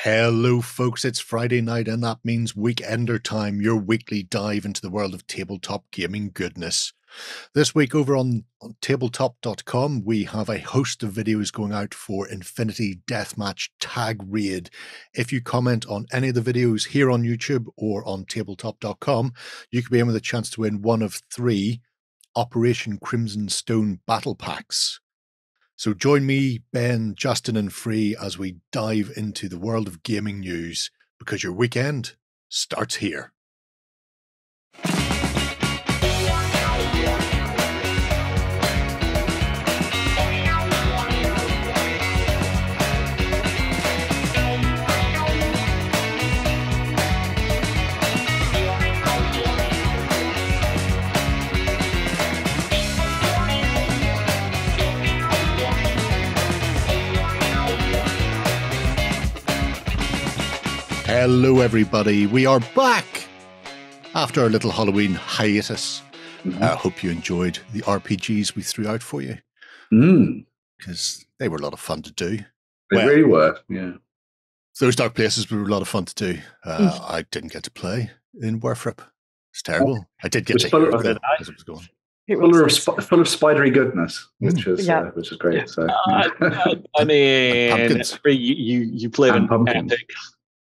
Hello, folks. It's Friday night, and that means Weekender Time, your weekly dive into the world of tabletop gaming goodness. This week over on tabletop.com, we have a host of videos going out for Infinity Deathmatch Tag Raid. If you comment on any of the videos here on YouTube or on tabletop.com, you could be in with a chance to win one of 3 Operation Crimson Stone battle packs. So join me, Ben, Justin and Free as we dive into the world of gaming news, because your weekend starts here. Hello, everybody. We are back after our little Halloween hiatus. I hope you enjoyed the RPGs we threw out for you, because they were a lot of fun to do. They really were, yeah. Those Dark Places were a lot of fun to do. I didn't get to play in Warfrip. It's terrible. I did get to hear it though, as it was going. Full of spidery goodness, which was great. Yeah. So, I mean, you played an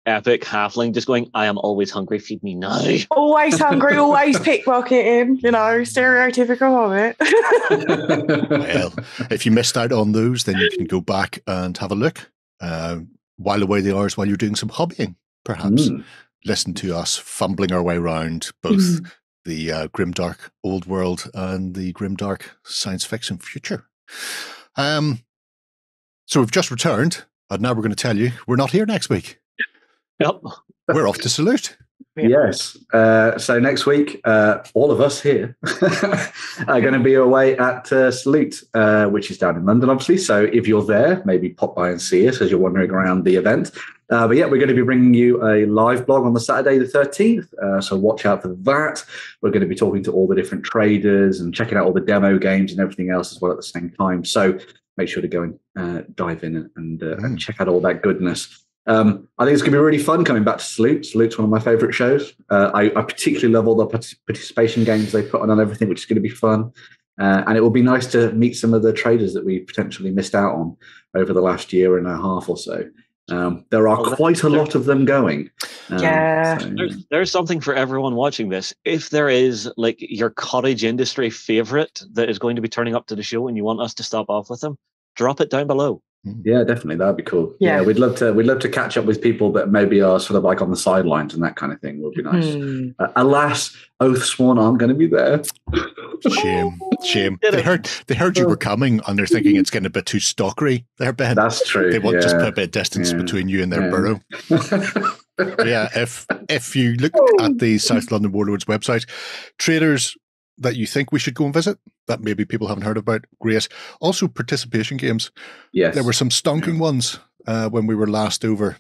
epic halfling, just going, I am always hungry, feed me now. Always hungry, always pickpocketing, stereotypical of it. Well, if you missed out on those, then you can go back and have a look. While away the hours, while you're doing some hobbying, perhaps. Listen to us fumbling our way around both the grimdark old world and the grimdark science fiction future. So we've just returned, and now we're going to tell you we're not here next week. Yep. We're off to Salute. Yes. So next week, all of us here are going to be away at Salute, which is down in London, obviously. So if you're there, maybe pop by and see us as you're wandering around the event. But yeah, we're going to be bringing you a live blog on the Saturday the 13th. So watch out for that. We're going to be talking to all the different traders and checking out all the demo games and everything else as well at the same time. So make sure to go and dive in and check out all that goodness. I think it's going to be really fun coming back to Salute. Salute's one of my favourite shows. I particularly love all the participation games they put on everything, which is going to be fun. And it will be nice to meet some of the traders that we potentially missed out on over the last year and a half or so. There are quite a lot of them going. There's something for everyone watching this. If there is like your cottage industry favourite that is going to be turning up to the show and you want us to stop off with them, drop it down below. Yeah, definitely. That'd be cool. Yeah, we'd love to catch up with people that maybe are sort of like on the sidelines and that kind of thing. Would be nice. Alas, Oathsworn aren't going to be there. Shame. They heard you were coming, and they're thinking it's getting a bit too stalkery there, Ben. That's true. They want just put a bit of distance between you and their burrow. Yeah, if you look at the South London Warlords website, traders that you think we should go and visit, that maybe people haven't heard about, great. Also, participation games. Yes. There were some stonking ones when we were last over.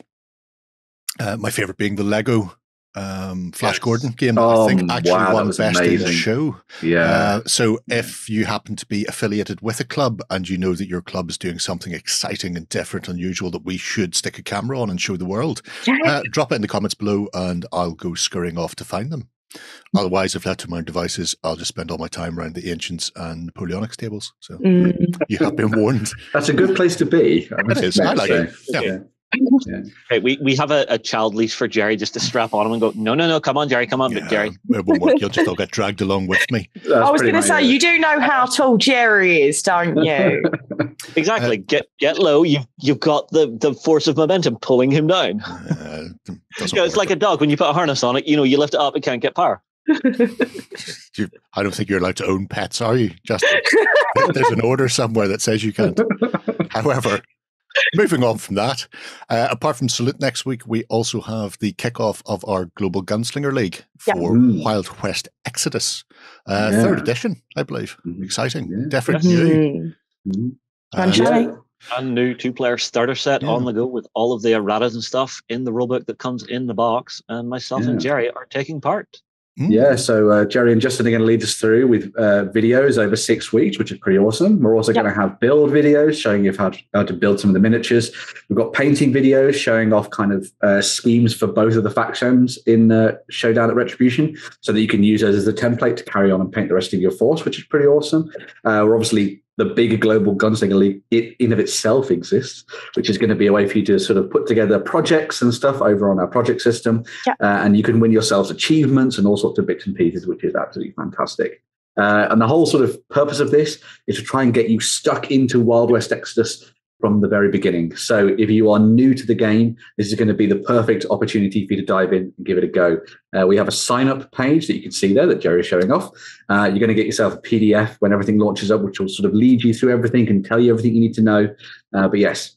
My favourite being the Lego Flash Gordon game. I think actually won best in the show. Yeah. So if you happen to be affiliated with a club and you know that your club is doing something exciting and different, unusual that we should stick a camera on and show the world, drop it in the comments below and I'll go scurrying off to find them. Otherwise, if left to my own devices, I'll just spend all my time around the Ancients and Napoleonics tables. So you have been warned. That's a good place to be. It is. I like it. Yeah. Okay, we have a child leash for Jerry just to strap on him and go, no, come on, Jerry, come on, big Jerry. It won't work. You'll just all get dragged along with me. I was going to say, you do know how tall Jerry is, don't you? Exactly. Get low. You've got the force of momentum pulling him down. It's like a dog. When you put a harness on it, you lift it up, it can't get power. I don't think you're allowed to own pets, are you, Justin? There's an order somewhere that says you can't. However, moving on from that, apart from Salute next week, we also have the kickoff of our Global Gunslinger League for Wild West Exodus. 3rd edition, I believe. Exciting. Definitely new. And new 2-player starter set on the go with all of the erratas and stuff in the rulebook that comes in the box. And myself and Jerry are taking part. Yeah, so Jerry and Justin are going to lead us through with videos over 6 weeks, which is pretty awesome. We're also going to have build videos showing you how to build some of the miniatures. We've got painting videos showing off kind of schemes for both of the factions in Showdown at Retribution, so that you can use those as a template to carry on and paint the rest of your force, which is pretty awesome. We're obviously the big global Gunslinger League in of itself exists, which is going to be a way for you to sort of put together projects and stuff over on our project system. And you can win yourselves achievements and all sorts of bits and pieces, which is absolutely fantastic. And the whole sort of purpose of this is to try and get you stuck into Wild West Exodus from the very beginning. So if you are new to the game, this is going to be the perfect opportunity for you to dive in and give it a go. We have a sign-up page that you can see there that Jerry's showing off. You're going to get yourself a PDF when everything launches up, which will sort of lead you through everything and tell you everything you need to know. But yes,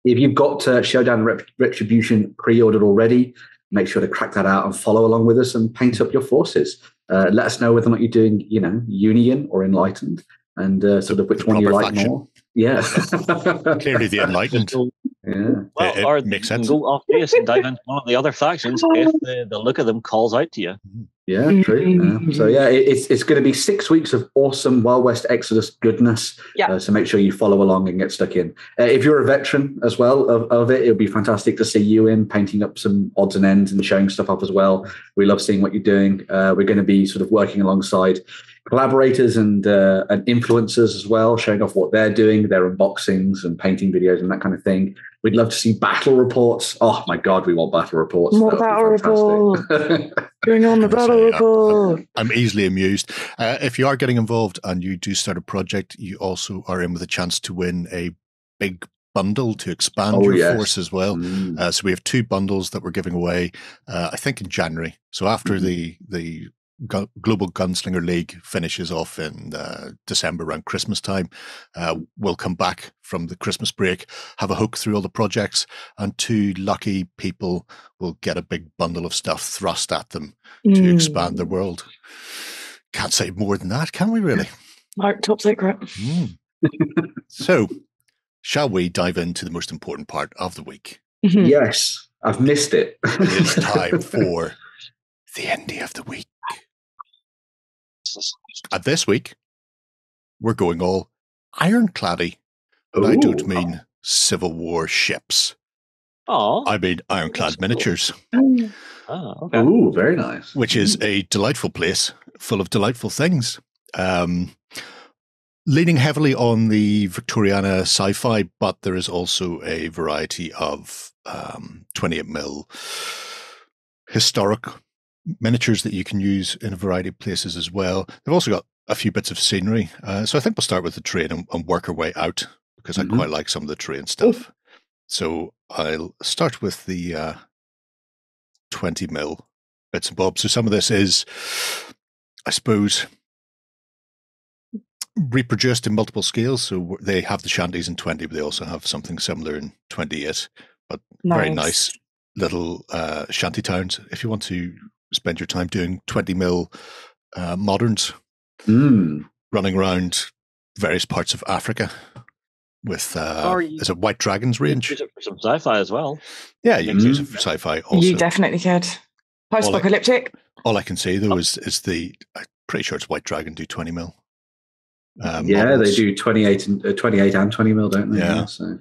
if you've got Showdown Retribution pre-ordered already, make sure to crack that out and follow along with us and paint up your forces. Let us know whether or not you're doing, Union or Enlightened, and sort of which one you like faction. More. Yeah. Clearly the Enlightened. Yeah. Well, or makes sense. Go off base and dive into one of the other factions if the look of them calls out to you. Yeah, true. So yeah, it's going to be 6 weeks of awesome Wild West Exodus goodness. Yeah. So make sure you follow along and get stuck in. If you're a veteran as well of it, it'll be fantastic to see you in painting up some odds and ends and showing stuff off as well. We love seeing what you're doing. We're going to be sort of working alongside collaborators and influencers as well, showing off what they're doing, their unboxings and painting videos and that kind of thing. We'd love to see battle reports. Oh my God, we want battle reports. More battle reports. Bring on the battle report. I'm easily amused. If you are getting involved and you do start a project, you also are in with a chance to win a big bundle to expand your force as well. So we have 2 bundles that we're giving away, I think in January. So after the Global Gunslinger League finishes off in December around Christmas time, we'll come back from the Christmas break, have a hook through all the projects, and 2 lucky people will get a big bundle of stuff thrust at them to expand their world. Can't say more than that, can we really? No, top secret. So, shall we dive into the most important part of the week? Yes, I've missed it. It's time for the indie of the week. And this week, we're going all ironcladdy. And I don't mean Civil War ships. Oh, I mean ironclad miniatures. Oh, okay. Ooh, very nice. Which is a delightful place full of delightful things. Leaning heavily on the Victoriana sci-fi, but there is also a variety of 28mm historic miniatures that you can use in a variety of places as well. They've also got a few bits of scenery. So I think we'll start with the terrain and work our way out, because I quite like some of the terrain stuff. So I'll start with the 20mm bits and bobs. So some of this is, I suppose, reproduced in multiple scales. So they have the shanties in 20, but they also have something similar in 28. But very nice little shanty towns. If you want to spend your time doing 20mm moderns, running around various parts of Africa with is it White Dragons range? Use it for some sci-fi as well. Yeah, you can use it for sci-fi also. You definitely could. Post-apocalyptic. All I can say though is I'm pretty sure it's White Dragon do 20mm. They do 28 and 20mm, don't they? Yeah. So,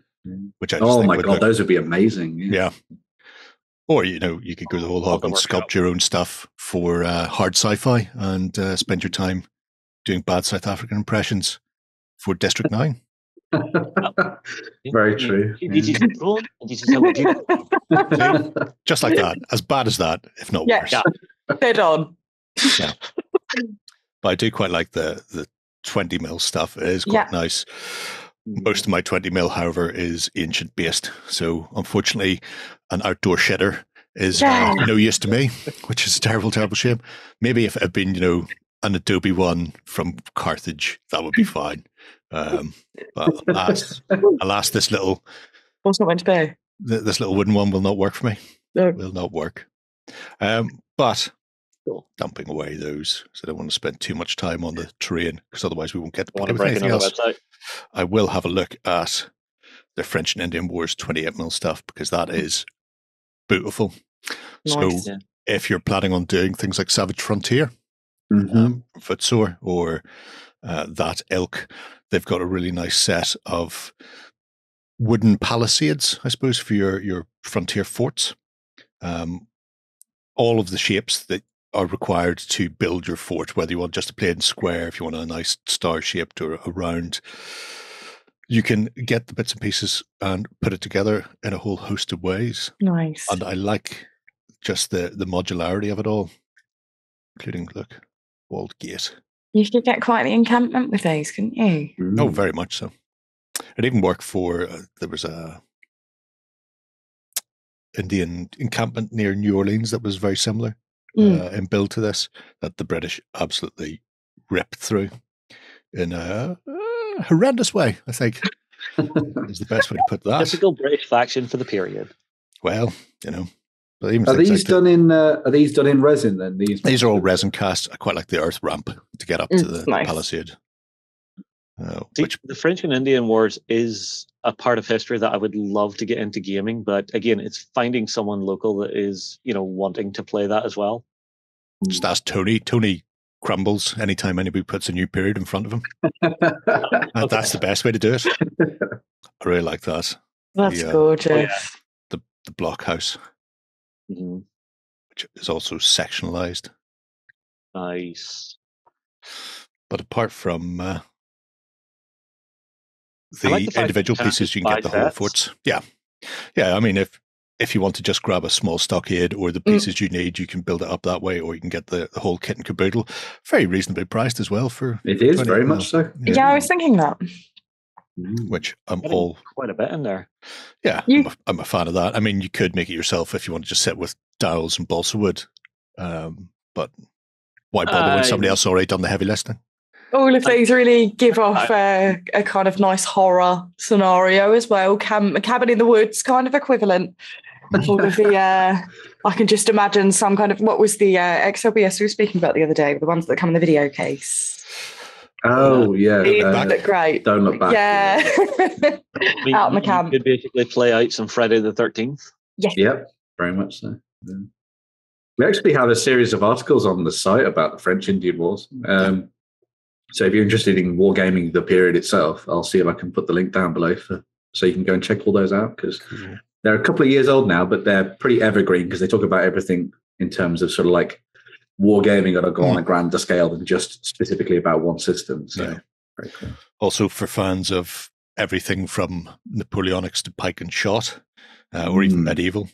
which I just think my God, those would be amazing. Yeah. Or, you could go the whole hog and sculpt your own stuff for hard sci-fi and spend your time doing bad South African impressions for District 9. Very true. Just like that. As bad as that, if not worse. Yeah. Dead on. Yeah. But I do quite like the 20mm stuff. It is quite nice. Most of my 20mm, however, is ancient based. So unfortunately, an outdoor shitter is no use to me, which is a terrible, terrible shame. Maybe if it had been, an Adobe one from Carthage, that would be fine. But alas, this little... What's not meant to be? This little wooden one will not work for me. No. Will not work. But dumping away those, so I don't want to spend too much time on the terrain, because otherwise we won't get to play with anything else. Website. I will have a look at the French and Indian Wars 28mm stuff, because that is beautiful. Nice. So if you're planning on doing things like Savage Frontier, Footsore, or that ilk, they've got a really nice set of wooden palisades, I suppose, for your frontier forts. All of the shapes that are required to build your fort, whether you want just a plain square, if you want a nice star-shaped or a round, you can get the bits and pieces and put it together in a whole host of ways. Nice. And I like just the modularity of it all, including, look, walled gate. You could get quite the encampment with these, couldn't you? Oh, very much so. It even worked for, there was a Indian encampment near New Orleans that was very similar in build to this, that the British absolutely ripped through in a horrendous way, I think, is the best way to put that. Typical British faction for the period. Well, but even are these done in resin then? These are all resin cast. I quite like the earth ramp to get up to the palisade. The French and Indian Wars is a part of history that I would love to get into gaming, but again, it's finding someone local that is, wanting to play that as well. Just ask Tony. Tony crumbles anytime anybody puts a new period in front of him. That's the best way to do it. I really like that. That's gorgeous. The blockhouse, which is also sectionalized. Nice. But apart from the individual pieces, you can get the whole forts. Yeah. I mean, if you want to just grab a small stockade or the pieces you need, you can build it up that way, or you can get the whole kit and caboodle. Very reasonably priced as well for. It is very much so. Yeah, I was thinking that. Which I'm quite a bit in there. Yeah, I'm a fan of that. I mean, you could make it yourself if you want to just sit with dowels and balsa wood, but why bother when somebody else already done the heavy lifting? All of these really give off a kind of nice horror scenario as well. Cabin in the woods kind of equivalent. All of the, I can just imagine some kind of, what was the XLBS we were speaking about the other day, the ones that come in the video case. Oh, yeah. They look great. Don't look back. Yeah. Out in the camp. You could basically play out some Friday the 13th. Yes. Yep, very much so. Yeah. We actually have a series of articles on the site about the French-Indian Wars. So if you're interested in wargaming the period itself, I'll see if I can put the link down below so you can go and check all those out, because they're a couple of years old now, but they're pretty evergreen because they talk about everything in terms of sort of like wargaming on a grander scale than just specifically about one system. So very cool. Also for fans of everything from Napoleonics to pike and shot, or even medieval,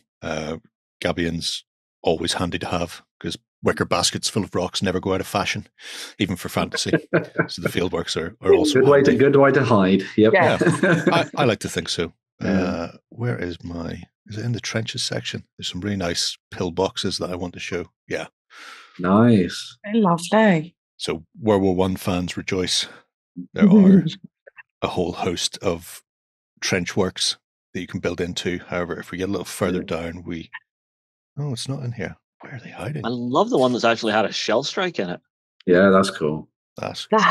Gabian's always handy to have because wicker baskets full of rocks never go out of fashion, even for fantasy. So the fieldworks are also good way to hide. Yep. Yeah. I like to think so. Where is it in the trenches section? There's some really nice pillboxes that I want to show. Yeah. Nice. Lovely. So World War I fans rejoice. There are a whole host of trench works that you can build into. However, if we get a little further down, oh, it's not in here. Where are they hiding? I love the one that's actually had a shell strike in it. Yeah, that's cool. That's great.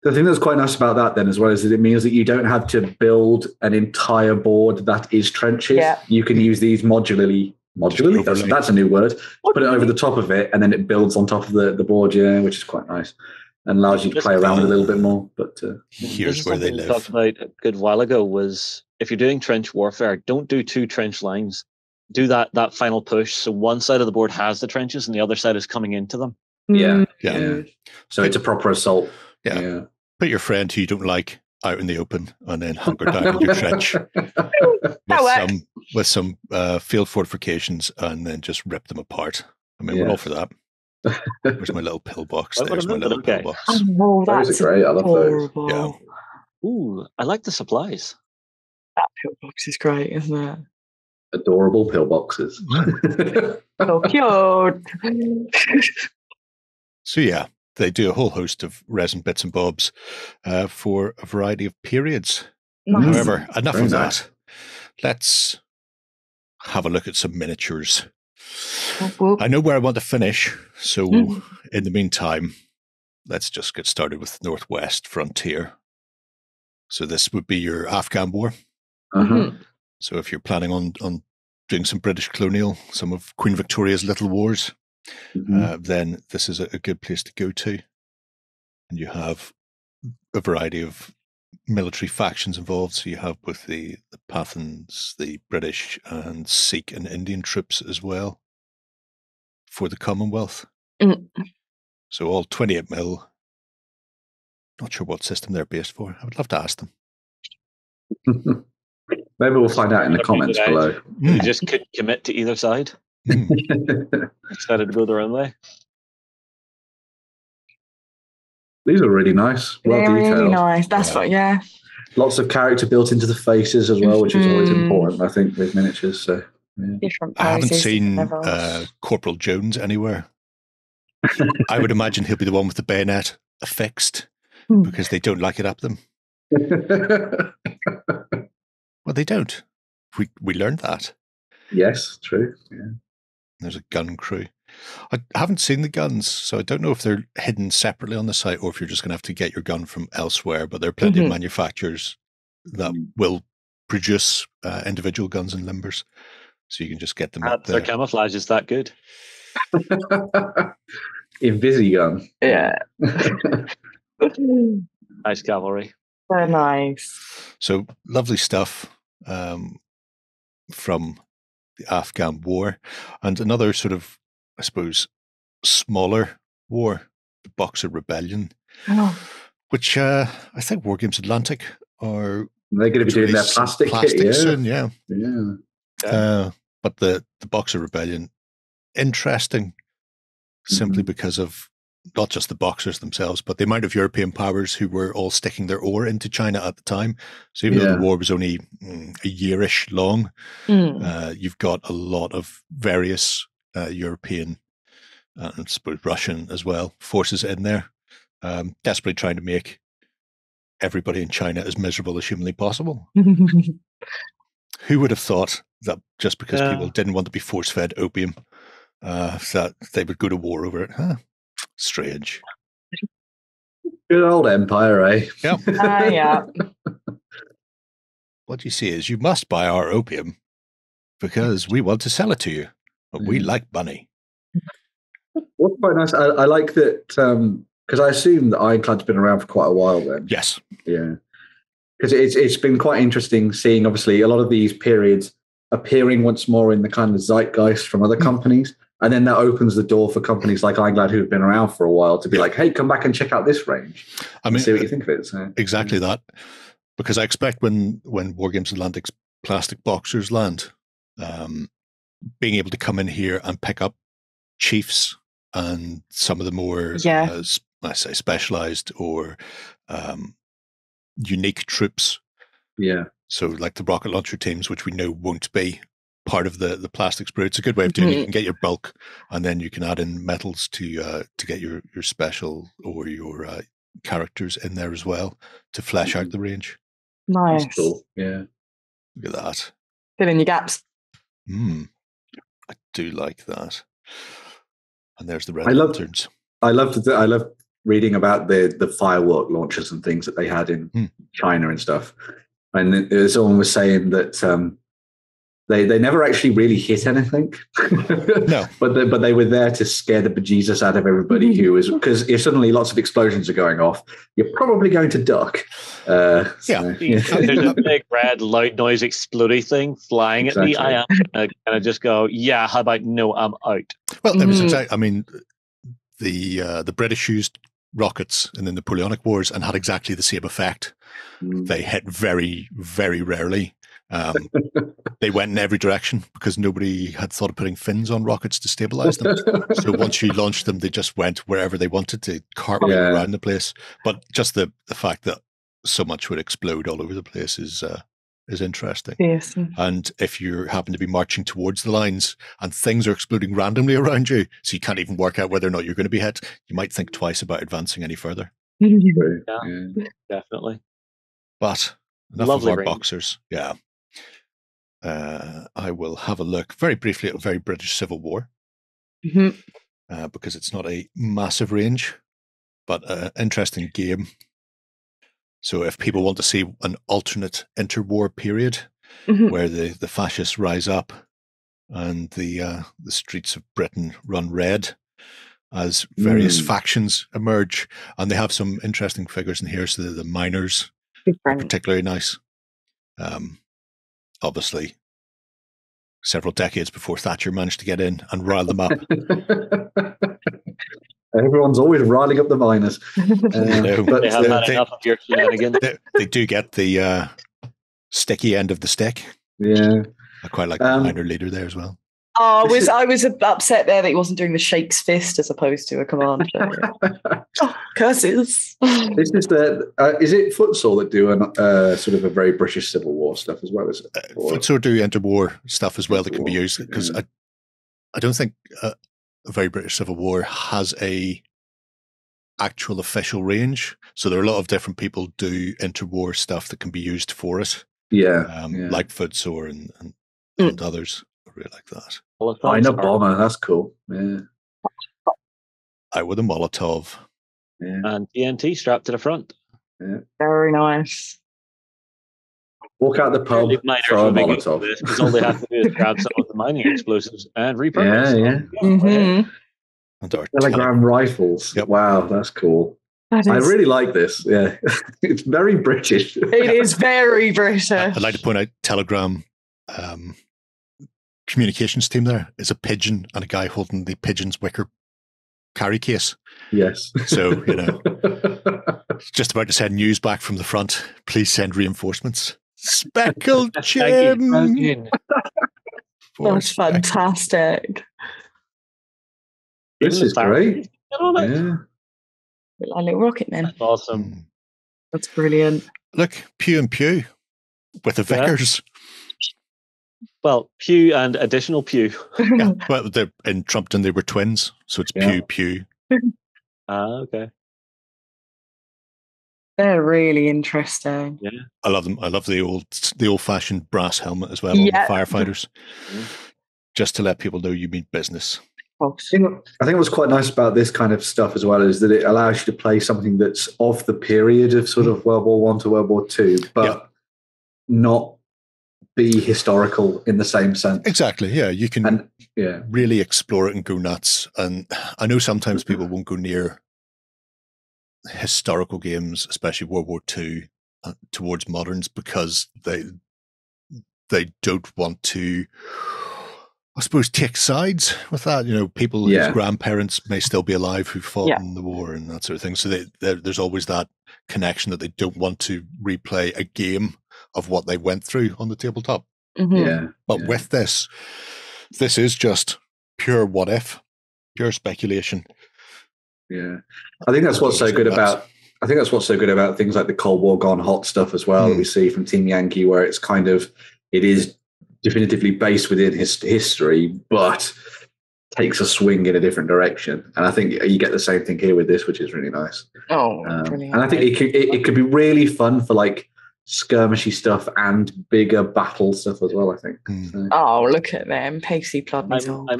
The thing that's quite nice about that then as well is that it means that you don't have to build an entire board that is trenches. Yeah. You can use these modularly. That's a new word. Put it over the top of it and then it builds on top of the board, which is quite nice. And allows you to play around a little bit more. But here's where they live. We talked about a good while ago was if you're doing trench warfare, don't do two trench lines. Do that final push. So one side of the board has the trenches and the other side is coming into them. Yeah. So it's a proper assault. Yeah. Put your friend who you don't like out in the open and then hunker down in your trench with some field fortifications and then just rip them apart. I mean, we're all for that. There's my little pillbox. There's my little pillbox. Oh, those are great. I love those. Yeah. Ooh, I like the supplies. That pillbox is great, isn't it? Adorable pillboxes. So cute. So yeah, they do a whole host of resin bits and bobs for a variety of periods. Nice. However, enough of that. Let's have a look at some miniatures. I know where I want to finish, so in the meantime, let's just get started with Northwest Frontier. So this would be your Afghan War. Mm-hmm. So if you're planning on doing some British colonial, some of Queen Victoria's little wars, then this is a good place to go to. And you have a variety of military factions involved. So you have both the Pathans, the British, and Sikh and Indian troops as well for the Commonwealth. So all 28 mil. Not sure what system they're based for. I would love to ask them. Maybe we'll find out in the comments below. You just couldn't commit to either side. Decided to go their own way. These are really nice. Well detailed. Really nice. That's what, yeah. Lots of character built into the faces as well, which is always important, I think, with miniatures. So, yeah. Different I haven't poses, seen levels. Corporal Jones anywhere. I would imagine he'll be the one with the bayonet affixed because they don't like it up them. Well, they don't. We learned that. Yes, true. Yeah. There's a gun crew. I haven't seen the guns, so I don't know if they're hidden separately on the site or if you're just going to have to get your gun from elsewhere. But there are plenty of manufacturers that will produce individual guns and limbers, so you can just get them up there. Their camouflage is that good. Invisigun. Yeah. Nice cavalry. Very nice. So lovely stuff from the Afghan war. And another sort of, I suppose, smaller war, the Boxer Rebellion, which I think War Games Atlantic are... They're going to be doing their plastic kit, soon, yeah. Yeah. But the Boxer Rebellion, interesting, simply because of not just the Boxers themselves, but the amount of European powers who were all sticking their oar into China at the time. So even though the war was only a yearish long, you've got a lot of various European, and I suppose Russian as well, forces in there, desperately trying to make everybody in China as miserable as humanly possible. Who would have thought that just because people didn't want to be force-fed opium, that they would go to war over it? Huh? Strange. Good old empire, eh? Yep. Yeah. What you see is you must buy our opium because we want to sell it to you. But we like money. What's quite nice, I like that, because I assume that Ironclad's been around for quite a while then. Yes. Yeah. Because it's been quite interesting seeing, obviously, a lot of these periods appearing once more in the kind of zeitgeist from other companies. And then that opens the door for companies like Ironclad who've been around for a while to be like, hey, come back and check out this range. I mean, see what you think of it. So, exactly that. Because I expect when War Games Atlantic's plastic boxers land, being able to come in here and pick up chiefs and some of the more, I say, specialized or unique troops. Yeah. So like the rocket launcher teams, which we know won't be part of the plastic sprue. It's a good way of doing it. You can get your bulk and then you can add in metals to get your special or your characters in there as well to flesh out the range. Nice. That's cool. Yeah. Look at that. Fill in your gaps. I do like that. And there's the red lanterns. I love reading about the firework launchers and things that they had in China and stuff. And someone was saying that they never actually really hit anything. No. But they were there to scare the bejesus out of everybody who was, because if suddenly lots of explosions are going off, you're probably going to duck. There's a big red loud noise exploding thing flying at me. I am going to just go, yeah, how about no, I'm out. Well, it was exactly, I mean, the British used rockets in the Napoleonic Wars and had exactly the same effect. They hit very, very rarely. They went in every direction because nobody had thought of putting fins on rockets to stabilize them. So once you launched them, they just went wherever they wanted to, cartwheel around the place. But just the fact that so much would explode all over the place is interesting. Yes. And if you happen to be marching towards the lines and things are exploding randomly around you, so you can't even work out whether or not you're going to be hit, you might think twice about advancing any further. Yeah, definitely. But enough of our boxers. Yeah. I will have a look very briefly at a very British Civil War because it's not a massive range, but an interesting game. So if people want to see an alternate interwar period where the fascists rise up and the streets of Britain run red as various factions emerge, and they have some interesting figures in here. So the miners are particularly nice. Obviously, several decades before Thatcher managed to get in and rile them up. Everyone's always riling up the miners. But they have had enough of your shenanigans. They do get the sticky end of the stick. Yeah. I quite like the minor leader there as well. Oh, I was upset there that he wasn't doing the Shake's Fist as opposed to a command. Curses. Is it Footsore that do sort of a very British Civil War stuff as well? Is it? Footsore do interwar stuff as well that can be used, because I don't think a very British Civil War has a actual official range. So there are a lot of different people do interwar stuff that can be used for it. Yeah. Like Footsore and others. I really like that. Minor bomber, that's cool. Yeah. Out with a Molotov. Yeah. And TNT strapped to the front. Yeah. Very nice. Walk out the pub, throw a Molotov. Because all they have to do is grab some of the mining explosives and repurpose. And Telegram rifles. Yep. Wow, that's cool. I really like this. Yeah. It's very British. It is very British. I'd like to point out Telegram communications team there is a pigeon and a guy holding the pigeon's wicker carry case. Yes. So, just about to send news back from the front. Please send reinforcements. Speckled Jim. That's fantastic. This is great. Yeah. Like little rocket man. That's awesome. That's brilliant. Look, Pew and Pew with the Vickers. Well, Pew and additional Pew. Yeah, well, in Trumpton they were twins, so it's Pew Pew. Okay. They're really interesting. Yeah, I love them. I love the old-fashioned brass helmet as well on the firefighters, just to let people know you mean business. I think what's quite nice about this kind of stuff as well is that it allows you to play something that's of the period of sort of World War I to World War II, but not be historical in the same sense. Exactly. Yeah, you can really explore it and go nuts. And I know sometimes people won't go near historical games, especially World War II, towards moderns, because they don't want to, I suppose, take sides with that. People whose grandparents may still be alive who fought in the war and that sort of thing. So there's always that connection that they don't want to replay a game of what they went through on the tabletop. But with this is just pure what if, pure speculation. Yeah, I think that's what's so good about. I think that's what's so good about things like the Cold War gone hot stuff as well that we see from Team Yankee, where it is definitively based within history, but takes a swing in a different direction. And I think you get the same thing here with this, which is really nice. Brilliant. And I think it could be really fun for like skirmishy stuff and bigger battle stuff as well, I think. So. Oh, look at them. Pacey Plodney.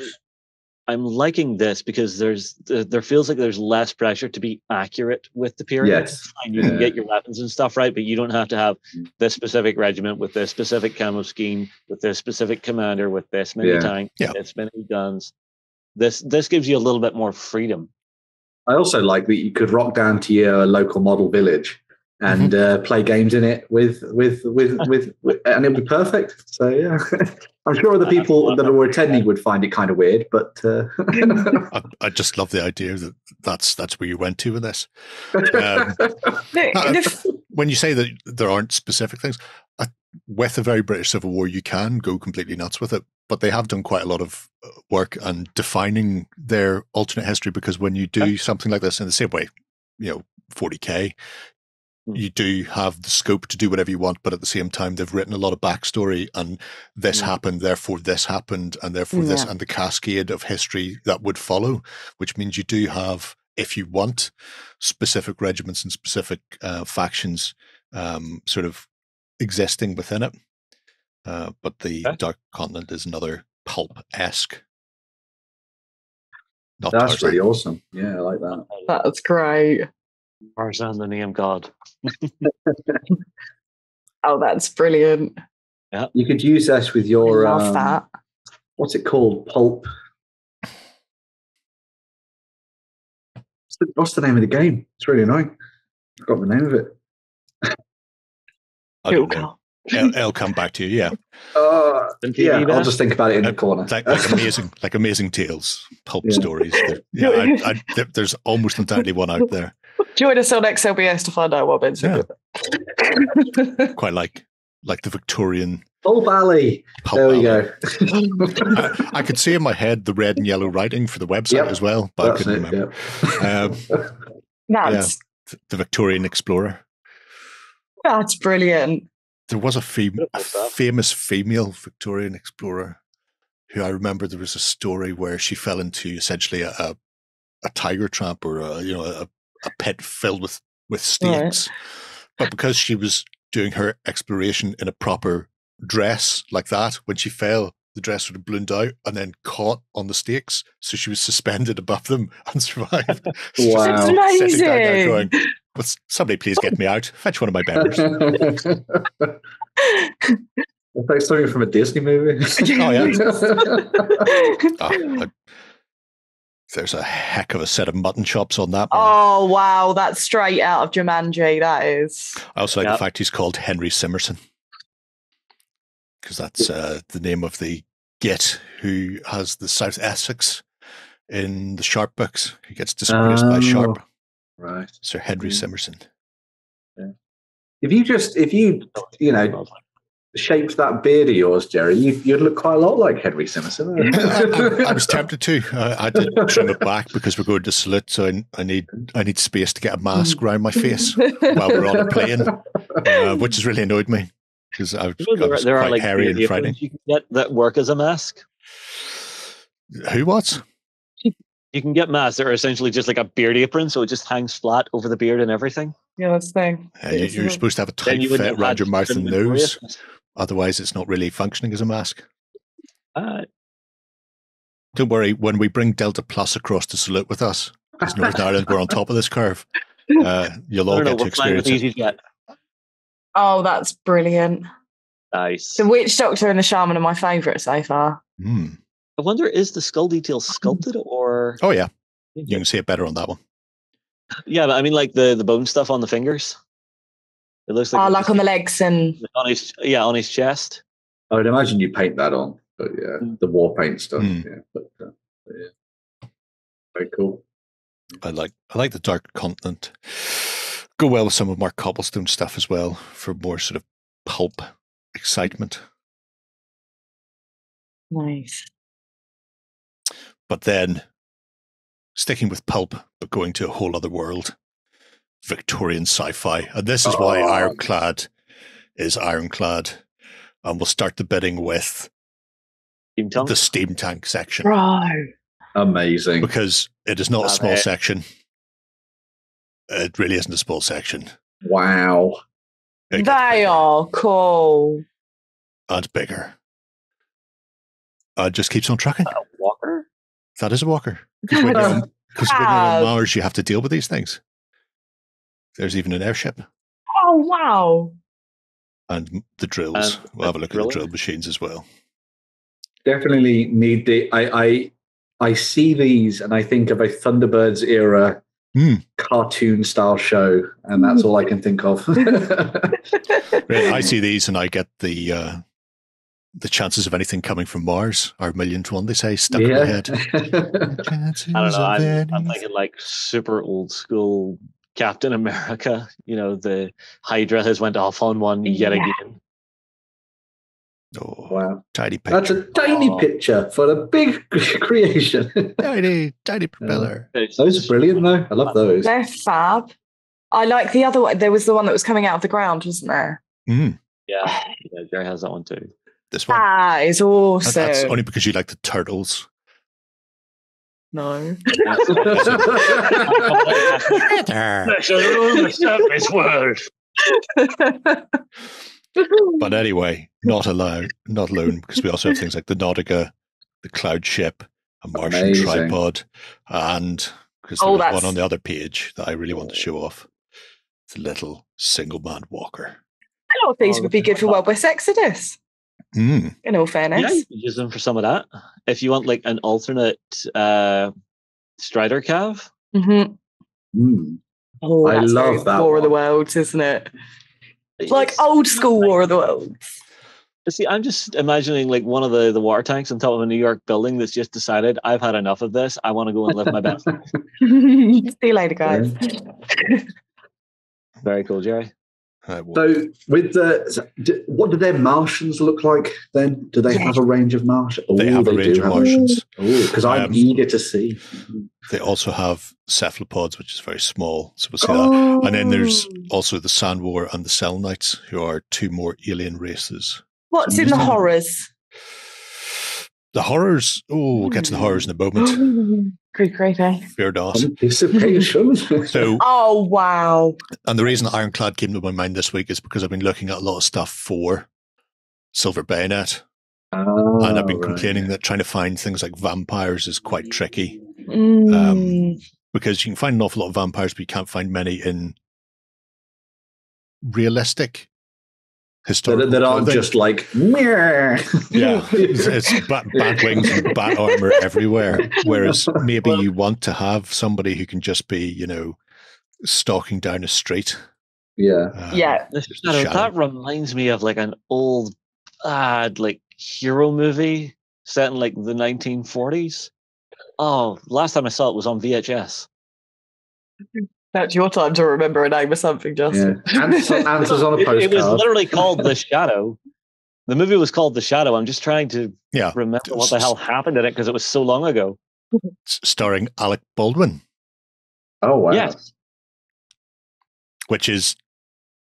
I'm liking this because there feels like there's less pressure to be accurate with the period. Yes. And you can get your weapons and stuff right, but you don't have to have this specific regiment with this specific camo scheme, with this specific commander, with this many tanks, this many guns. This gives you a little bit more freedom. I also like that you could rock down to your local model village and play games in it with and it'll be perfect. So yeah, I'm sure the people that were attending would find it kind of weird, but I just love the idea that that's where you went to with this. When you say that there aren't specific things, with a very British Civil War, you can go completely nuts with it. But they have done quite a lot of work on defining their alternate history, because when you do something like this in the same way, 40K, you do have the scope to do whatever you want, but at the same time, they've written a lot of backstory, and this happened, therefore this happened, and therefore this, and the cascade of history that would follow, which means you do have, if you want, specific regiments and specific factions sort of existing within it. But the Dark Continent is another pulp-esque. That's Tarzan. Really awesome. Yeah, I like that. That's great. Tarzan, the name god. Oh, that's brilliant. Yeah, you could use this with your. I love that. what's it called? Pulp. What's the name of the game? It's really annoying. I forgot the name of it. I don't know. I'll come back to you. Yeah. I'll just think about it in the corner. Like amazing tales, pulp stories. There's almost entirely one out there. Join us on XLBS to find out what Ben's Quite like the Victorian. Pulp Alley. There we go. I could see in my head the red and yellow writing for the website as well, but I couldn't remember. The Victorian Explorer. That's brilliant. There was a famous female Victorian explorer who I remember there was a story where she fell into essentially a tiger trap or a pit filled with snakes. Right. But because she was doing her exploration in a proper dress like that, when she fell, the dress would have ballooned out and then caught on the stakes. So she was suspended above them and survived. Wow. That's amazing. Sitting down there going, somebody please get me out. Fetch one of my betters. It's like something from a Disney movie. There's a heck of a set of mutton chops on that. Oh, wow. That's straight out of Jumanji. That is. I also like the fact he's called Henry Simerson, because that's the name of the git who has the South Essex in the Sharp books. He gets disgraced by Sharp. Right. Sir Henry Simerson. Yeah. If you shaped that beard of yours, Jerry, you'd look quite a lot like Henry Simerson. I was tempted to. I did trim it back because we're going to Salute, so I need space to get a mask around my face while we're on a plane, which has really annoyed me because I was quite hairy and frightening. You can get that work as a mask. Who what? You can get masks that are essentially just like a beard apron, so it just hangs flat over the beard and everything. Yeah, that's the thing. You're supposed to have a tight fit around your mouth and nose. Otherwise, it's not really functioning as a mask. Don't worry, when we bring Delta Plus across to Salute with us, because Northern Ireland, we're on top of this curve, you'll all get to experience it. Oh, that's brilliant. Nice. The Witch Doctor and the Shaman are my favourite so far. Mm. I wonder, is the skull detail sculpted or... Oh, yeah. You can see it better on that one. Yeah, but I mean, like the bone stuff on the fingers. It looks like... like on the legs and... On his chest. I would imagine you paint that on, but yeah, the war paint stuff. But yeah. Very cool. I like the Dark Continent. Go well with some of Mark Cobblestone stuff as well for more sort of pulp excitement. Nice. But then, sticking with pulp, but going to a whole other world, Victorian sci-fi. And this is why Ironclad is Ironclad. And we'll start the bidding with the steam tank section. Right. Amazing. Because it is not a small section. It really isn't a small section. Wow. They are cool. And bigger. Just keeps on trucking. A walker? That is a walker. Because when you're on Mars, you have to deal with these things. There's even an airship. Oh, wow. And the drills. We'll have a look at the drill machines as well. Definitely need I see these and I think of a Thunderbirds era cartoon style show, and that's all I can think of. I see these and I get the chances of anything coming from Mars are 1,000,000 to 1, they say, stuck in my head. I don't know. I'm thinking like super old school Captain America. You know, the Hydra has went off on one yet again. Oh, wow. Tiny picture. That's a tiny picture for a big creation. tiny propeller. Those are brilliant, though. I love those. They're fab. I like the other one. There was the one that was coming out of the ground, wasn't there? Mm. Yeah, Jerry has that one too. This one. That is awesome. That's only because you like the turtles. No. But anyway, not alone, because we also have things like the Nautica, the Cloud Ship, a Martian tripod, and because there was one on the other page that I really want to show off, the little single-man walker. A lot of these would be good for Wild West Exodus. In all fairness. Yeah, you can use them for some of that. If you want like an alternate Strider Cav. Oh, I love that War one. of the Worlds, isn't it? It's like old school War of the Worlds. See, I'm just imagining like one of the water tanks on top of a New York building that's just decided, I've had enough of this. I want to go and live my best life. See you later, guys. Very cool, Jerry. So, with what do their Martians look like then? Do they have a range of Martians? They have a range of Martians. Because I'm eager to see. They also have cephalopods, which is very small. So we'll see that. And then there's also the Sand War and the Cell Knights, who are two more alien races. What's in the horrors? The horrors. Oh, we'll get to the horrors in a moment. Creepy. Fear not. Anticipation. So, oh, wow. And the reason Ironclad came to my mind this week is because I've been looking at a lot of stuff for Silver Bayonet. And I've been complaining that trying to find things like vampires is quite tricky. Because you can find an awful lot of vampires, but you can't find many in realistic historical that aren't just like it's bat wings and bat armor everywhere, whereas maybe you want to have somebody who can just be stalking down a street. That reminds me of like an old bad like hero movie set in like the 1940s. Oh, last time I saw it was on VHS. That's your time to remember a name or something, Justin. Answers on a postcard. It was literally called The Shadow. The movie was called The Shadow. I'm just trying to remember what the hell happened in it because it was so long ago. Starring Alec Baldwin. Oh, wow. Yes. Which is,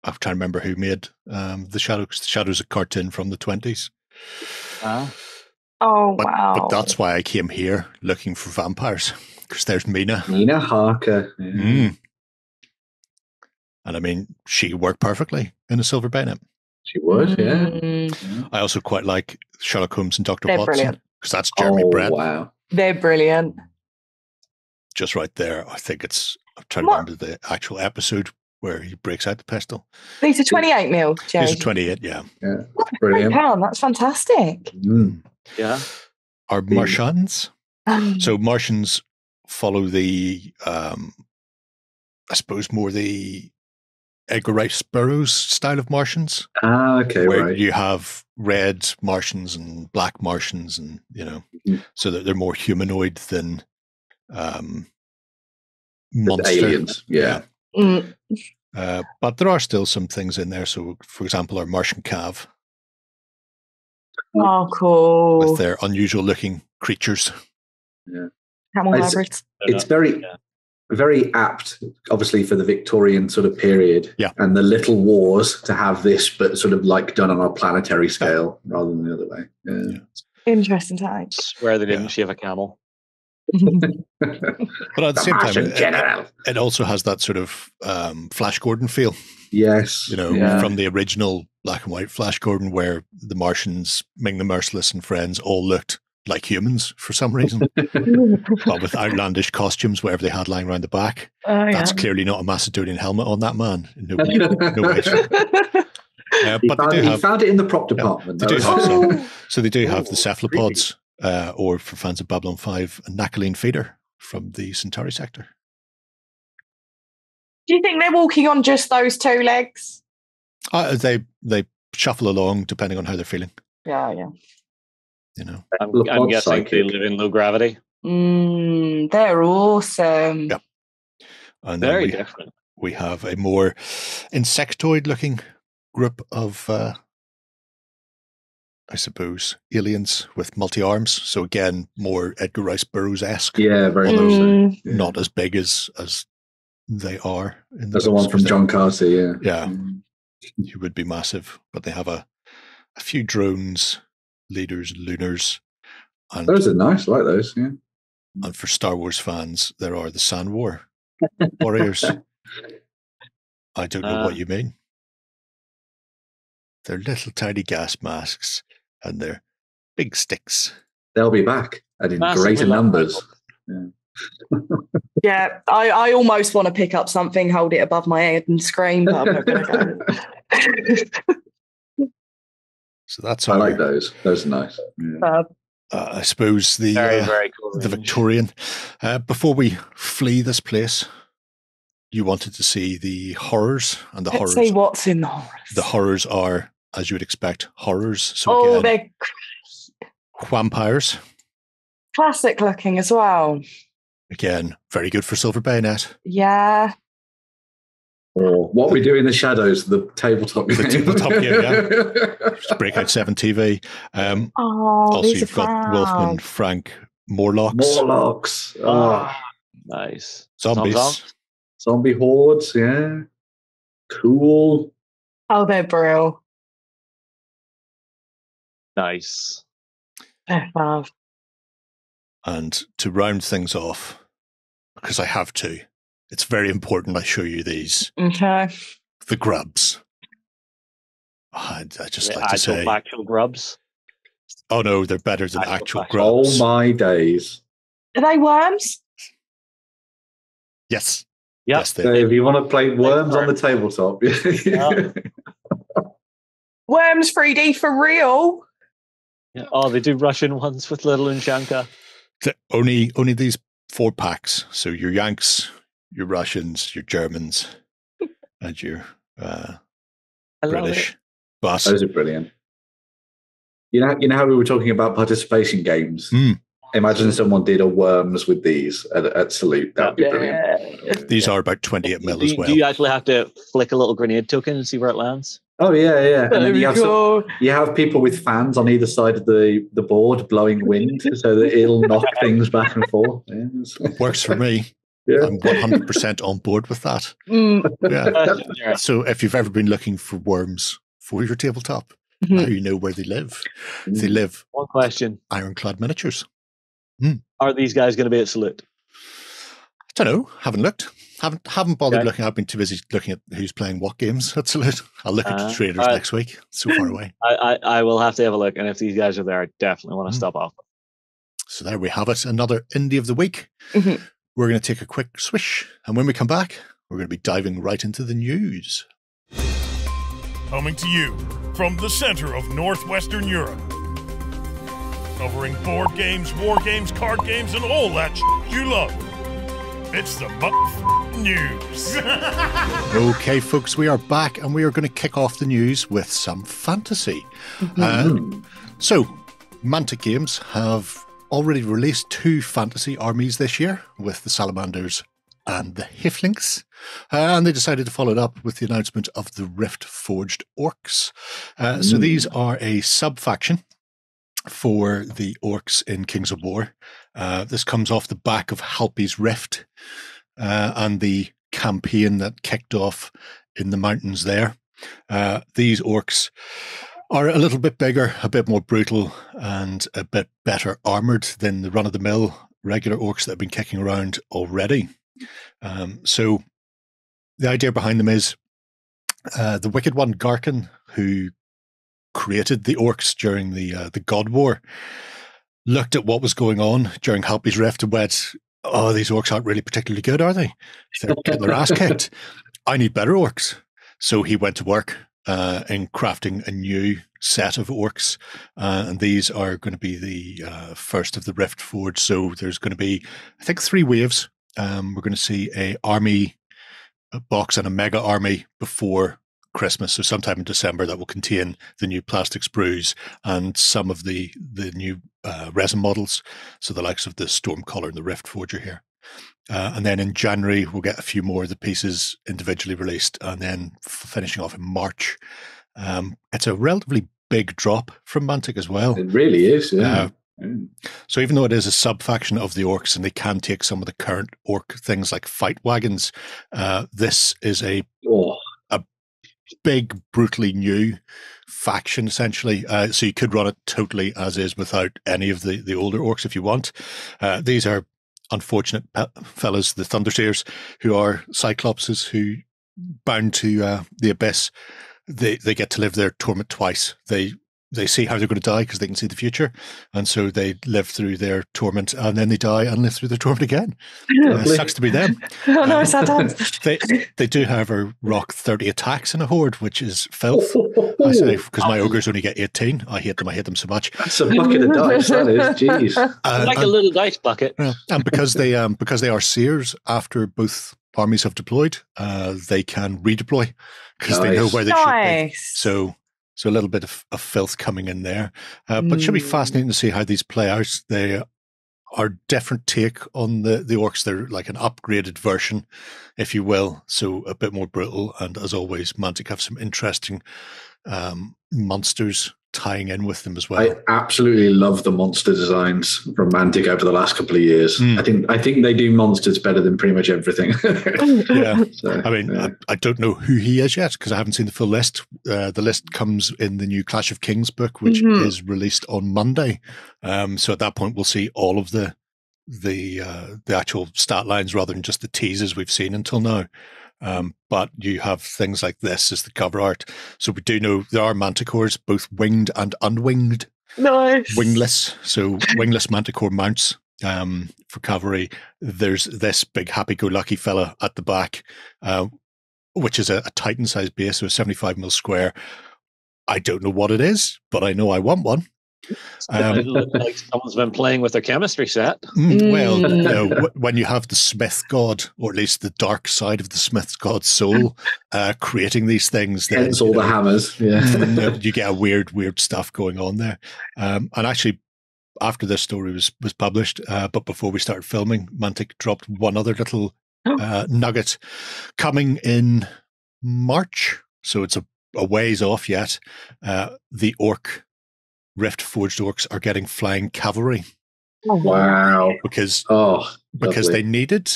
I'm trying to remember who made The Shadow, because The Shadow's a cartoon from the 20s. Wow. But that's why I came here looking for vampires, because there's Mina. Mina Harker. Yeah. And I mean, she worked perfectly in a Silver Bayonet. She would, yeah. I also quite like Sherlock Holmes and Dr. They're Watson, brilliant. because that's Jeremy Brett. Wow. They're brilliant. Just right there. I think I'm trying to remember the actual episode where he breaks out the pistol. These are 28 mil, Jay. These are 28, yeah. Brilliant. That's fantastic. Yeah. Are Martians? So Martians follow the, I suppose, more the Edgar Rice Burroughs style of Martians. Okay, where you have red Martians and black Martians, and so that they're more humanoid than monster aliens. Yeah. But there are still some things in there. So, for example, our Martian Cav. Oh, cool! With their unusual-looking creatures. Yeah. Camel hybrids. It's very apt, obviously, for the Victorian sort of period, and the little wars to have this, but sort of like done on a planetary scale rather than the other way. Yeah. Interesting time. Swear they didn't shave a camel. But at the same time, it also has that sort of Flash Gordon feel. Yes, from the original black and white Flash Gordon, where the Martians, Ming the Merciless and friends all looked like humans for some reason, but with outlandish costumes, whatever they had lying around the back. That's clearly not a Macedonian helmet on that man. No way. But he found it in the prop department. They do have some. So they do have the cephalopods, or for fans of Babylon 5, a Nacalene feeder from the Centauri sector. Do you think they're walking on just those two legs? They shuffle along depending on how they're feeling. Yeah. I'm guessing they live in low gravity. They're awesome. Yeah. And very different. We have a more insectoid-looking group of, I suppose, aliens with multi-arms. So again, more Edgar Rice Burroughs-esque. Yeah, very much so. Not as big as they are. That's the one from John Carter, yeah. Yeah. He would be massive, but they have a few drones, leaders, lunars. And those are nice, I like those, yeah. And for Star Wars fans, there are the Sand War warriors. I don't know what you mean. They're little tiny gas masks and they're big sticks. They'll be back and in greater numbers. Yeah, I almost want to pick up something, hold it above my head and scream, but I'm not going to go. So that's I like those. Those are nice. Yeah. I suppose the very cool the Victorian. Before we flee this place, you wanted to see the horrors, and the Let's horrors. see what's in the horrors. The horrors are, as you would expect, horrors. So they're vampires. classic looking as well. Again, very good for Silver Bayonet. Yeah. Or What We Do in the Shadows, the tabletop game. The tabletop game, yeah. Just Breakout 7 TV. Also, you've got Wolfman Frank Morlocks. Morlocks. Nice. Zombies. Zombie hordes, yeah. Cool. Oh, they're brilliant. Nice. They're fab. And to round things off, because I have to, it's very important I show you these. Okay. The grubs. I just like to say... Actual grubs? Oh no, they're better than actual grubs. Oh my days. Are they worms? Yes. Yep. Yes, So if you want to play worms on the tabletop. Worms 3D for real? Yeah. Oh, they do Russian ones with Little Unshanka. Only these 4 packs. So your Yanks, your Russians, your Germans, and your British. But those are brilliant. You know how we were talking about participation games? Imagine someone did a worms with these at Salute. That'd be brilliant. These are about 28 mil as well. Do you actually have to flick a little grenade token and see where it lands? Oh, yeah. And then you have people with fans on either side of the board blowing wind so that it'll knock things back and forth. Yeah. Works for me. Yeah. I'm 100% on board with that. Yeah. So if you've ever been looking for worms for your tabletop, now you know where they live. They live. One question. Ironclad miniatures. Are these guys going to be at Salute? I don't know. Haven't looked. Haven't bothered looking. I've been too busy looking at who's playing what games at Salute. I'll look at the traders next week. It's so far away. I will have to have a look, and if these guys are there, I definitely want to stop off. So there we have it. Another Indie of the Week. We're going to take a quick swish, and when we come back, we're going to be diving right into the news. Coming to you from the center of Northwestern Europe. Covering board games, war games, card games, and all that you love. It's the news. Okay, folks, we are back, and we are going to kick off the news with some fantasy. So, Mantic Games have already released 2 fantasy armies this year with the Salamanders and the Hiflings, and they decided to follow it up with the announcement of the Riftforged Orcs. So these are a sub-faction for the Orcs in Kings of War. This comes off the back of Halpi's Rift and the campaign that kicked off in the mountains there. These Orcs are a little bit bigger, a bit more brutal, and a bit better armoured than the run-of-the-mill regular Orcs that have been kicking around already. So the idea behind them is the Wicked One, Garkin, who created the Orcs during the God War, looked at what was going on during Halpi's Rift and went, oh, these Orcs aren't really particularly good, are they? They're getting their ass kicked. I need better Orcs. So he went to work in crafting a new set of Orcs, and these are going to be the first of the Riftforged. So there's going to be, I think, 3 waves. We're going to see a army box and a mega army before Christmas, so sometime in December, that will contain the new plastic sprues and some of the new resin models, so the likes of the Stormcaller and the Riftforger here. And then in January, we'll get a few more of the pieces individually released, and then finishing off in March. It's a relatively big drop from Mantic as well. It really is, yeah. So even though it is a sub-faction of the Orcs and they can take some of the current Orc things like fight wagons, this is a big, brutally new faction, essentially. So you could run it totally as is without any of the older Orcs if you want. These are unfortunate fellas, the Thunderseers, who are Cyclopses who, bound to the Abyss, they get to live their torment twice. They they see how they're going to die because they can see the future, and so they live through their torment, and then they die and live through their torment again. Sucks to be them. Oh no, sad times. They do, however, rock 30 attacks in a horde, which is filth. I say, because my ogres only get 18. I hate them so much. That's a bucket of dice. That is, jeez. Like a little dice bucket. And because they are seers, after both armies have deployed, they can redeploy because they know where they should be. So a little bit of filth coming in there. But it should be fascinating to see how these play out. They are different take on the orcs. They're like an upgraded version, if you will. So a bit more brutal. And as always, Mantic have some interesting monsters tying in with them as well. I absolutely love the monster designs from Mantic over the last couple of years. I think they do monsters better than pretty much everything. Yeah. So, I mean, yeah. I don't know who he is yet because I haven't seen the full list. The list comes in the new Clash of Kings book, which is released on Monday. So at that point, we'll see all of the actual stat lines rather than just the teasers we've seen until now. But you have things like this as the cover art. So we do know there are manticores, both winged and unwinged. Nice. Wingless. So wingless manticore mounts for cavalry. There's this big happy-go-lucky fella at the back, which is a Titan-sized base, so a 75 mil square. I don't know what it is, but I know I want one. It looks like someone's been playing with their chemistry set. Well, when you have the Smith god, or at least the dark side of the Smith god's soul, creating these things, then hence all the hammers. Yeah, you get a weird stuff going on there. And actually, after this story was published, but before we started filming, Mantic dropped one other little nugget coming in March, so it's a ways off yet. The Riftforged orcs are getting flying cavalry. Oh, wow! Because they needed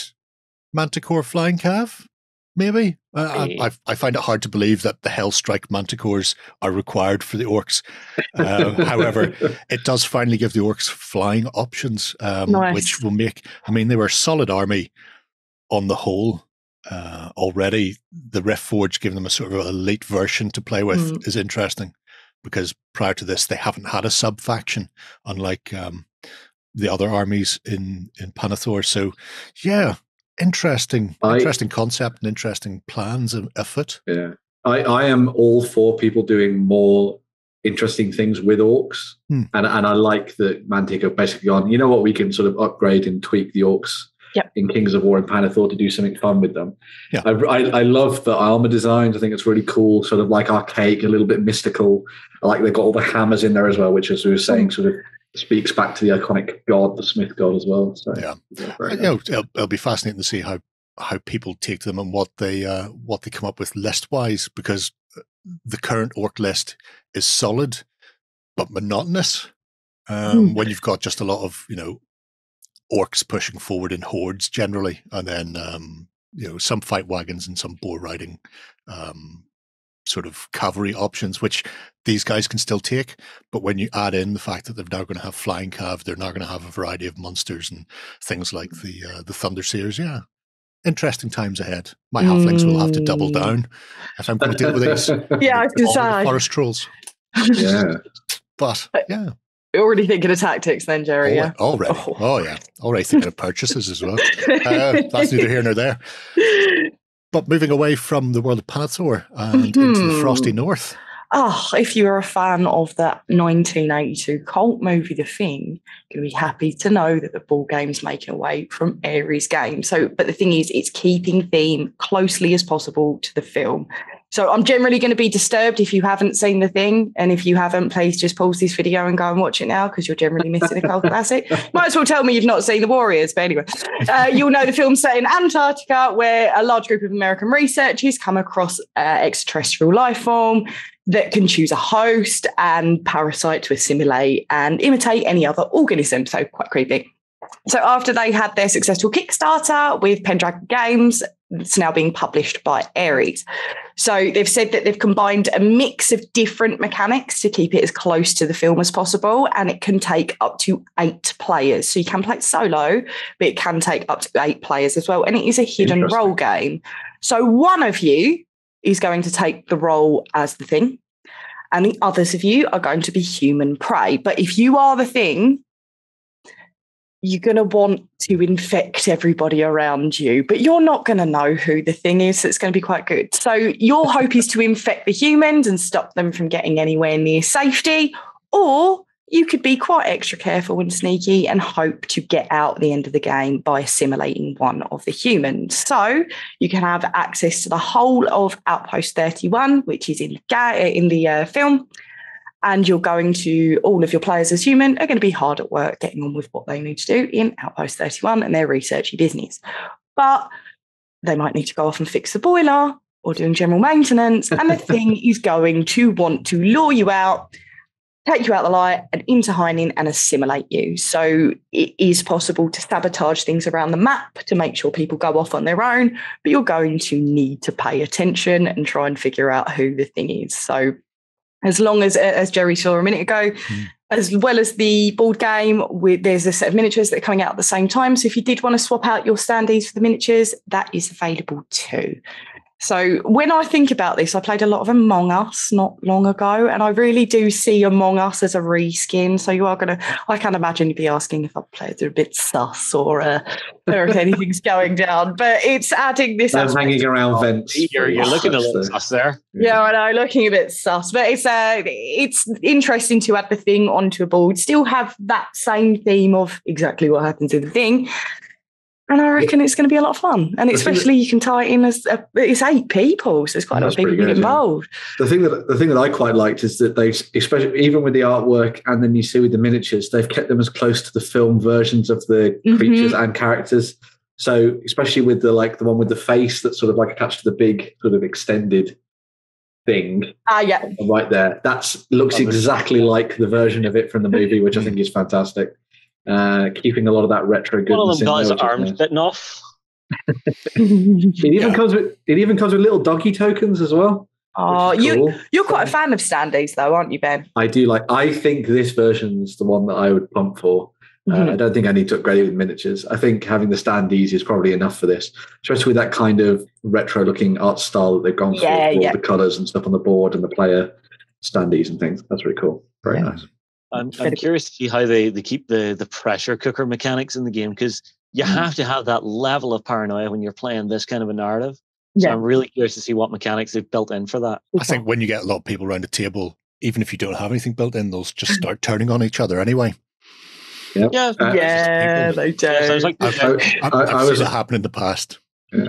Manticore flying cav. Maybe I find it hard to believe that the Hellstrike Manticores are required for the orcs. However, it does finally give the orcs flying options, which will make. I mean, they were a solid army on the whole already. The Riftforged giving them a sort of elite version to play with is interesting. Because prior to this, they haven't had a sub-faction, unlike the other armies in Panathor. So, yeah, interesting concept and interesting plans afoot. Yeah, I am all for people doing more interesting things with orcs, and I like that Mantic have basically gone, you know what, we can sort of upgrade and tweak the orcs. Yep. In Kings of War and Panathor to do something fun with them. Yeah. I love the armor designs. I think it's really cool, sort of like archaic, a little bit mystical. I like they've got all the hammers in there as well, which, as we were saying, sort of speaks back to the iconic god, the Smith god, as well. So it'll be fascinating to see how people take them and what they come up with list wise, because the current orc list is solid but monotonous. When you've got just a lot of orcs pushing forward in hordes generally, and then some fight wagons and some boar riding sort of cavalry options, which these guys can still take. But when you add in the fact that they're now going to have flying cav, they're now going to have a variety of monsters and things like the Thunder Seers. Yeah, interesting times ahead. My halflings will have to double down if I'm going to deal with these. Yeah, I was going to say forest trolls. Yeah, but yeah. Already thinking of tactics then, Jerry. Already. Oh, yeah. Already thinking of purchases as well. That's neither here nor there. But moving away from the world of Panathor and into the frosty north. Oh, if you're a fan of that 1982 cult movie, The Thing, you're going to be happy to know that the ball game's making away from Ares game. But the thing is, it's keeping theme closely as possible to the film. So I'm generally going to be disturbed if you haven't seen The Thing. And if you haven't, please just pause this video and go and watch it now, because you're generally missing a cult classic. Might as well tell me you've not seen The Warriors. But anyway, you'll know the film's set in Antarctica, where a large group of American researchers come across extraterrestrial life form that can choose a host and parasite to assimilate and imitate any other organism. So quite creepy. So after they had their successful Kickstarter with Pendragon Games, it's now being published by Ares. So they've said that they've combined a mix of different mechanics to keep it as close to the film as possible, and it can take up to 8 players. So you can play it solo, but it can take up to 8 players as well. And it is a hidden role game. So one of you is going to take the role as the Thing. and the others of you are going to be human prey. But if you are the thing, you're going to want to infect everybody around you, but you're not going to know who the thing is. So it's going to be quite good. So your hope is to infect the humans and stop them from getting anywhere near safety, or you could be quite extra careful and sneaky and hope to get out at the end of the game by assimilating one of the humans. So you can have access to the whole of Outpost 31, which is in the film. And you're going to, all of your players as human are going to be hard at work getting on with what they need to do in Outpost 31 and their researchy business. But they might need to go off and fix the boiler or doing general maintenance. And the thing is going to want to lure you out, take you out the light and into hiding and assimilate you. So it is possible to sabotage things around the map to make sure people go off on their own, but you're going to need to pay attention and try and figure out who the thing is. So as long as Jerry saw a minute ago, as well as the board game, there's a set of miniatures that are coming out at the same time. So if you did want to swap out your standees for the miniatures, that is available too. So when I think about this, I played a lot of Among Us not long ago, and I really do see Among Us as a reskin. So I can imagine you'd be asking if I played a bit sus or if anything's going down, but it's adding this. I'm hanging around vents. You're looking a little sus there. Yeah, I know, looking a bit sus, but it's interesting to add the thing onto a board, still have that same theme of exactly what happens in the thing. And I reckon it's going to be a lot of fun. And especially you can tie it in as it's 8 people, so there's quite a lot of people involved. The thing that I quite liked is that they, especially even with the artwork and then you see with the miniatures, they've kept them as close to the film versions of the creatures and characters. So especially with the one with the face that's sort of like attached to the big sort of extended thing. Yeah. Right there. That looks exactly like the version of it from the movie, which I think is fantastic. Keeping a lot of that retro goodness. One of them got his arms bitten off. It even comes with little doggy tokens as well. Oh, you're quite a fan of standees, though, aren't you, Ben? I do I think this version's the one that I would plump for. I don't think I need to upgrade it with miniatures. I think having the standees is probably enough for this, especially with that kind of retro-looking art style that they've gone for, all the colours and stuff on the board and the player standees and things. That's really cool. Very nice. I'm curious to see how they keep the pressure cooker mechanics in the game, because you have to have that level of paranoia when you're playing this kind of a narrative. So I'm really curious to see what mechanics they've built in for that. I think when you get a lot of people around the table, even if you don't have anything built in, they'll just start turning on each other anyway. Yep. They do. Sounds like I've seen it happen in the past.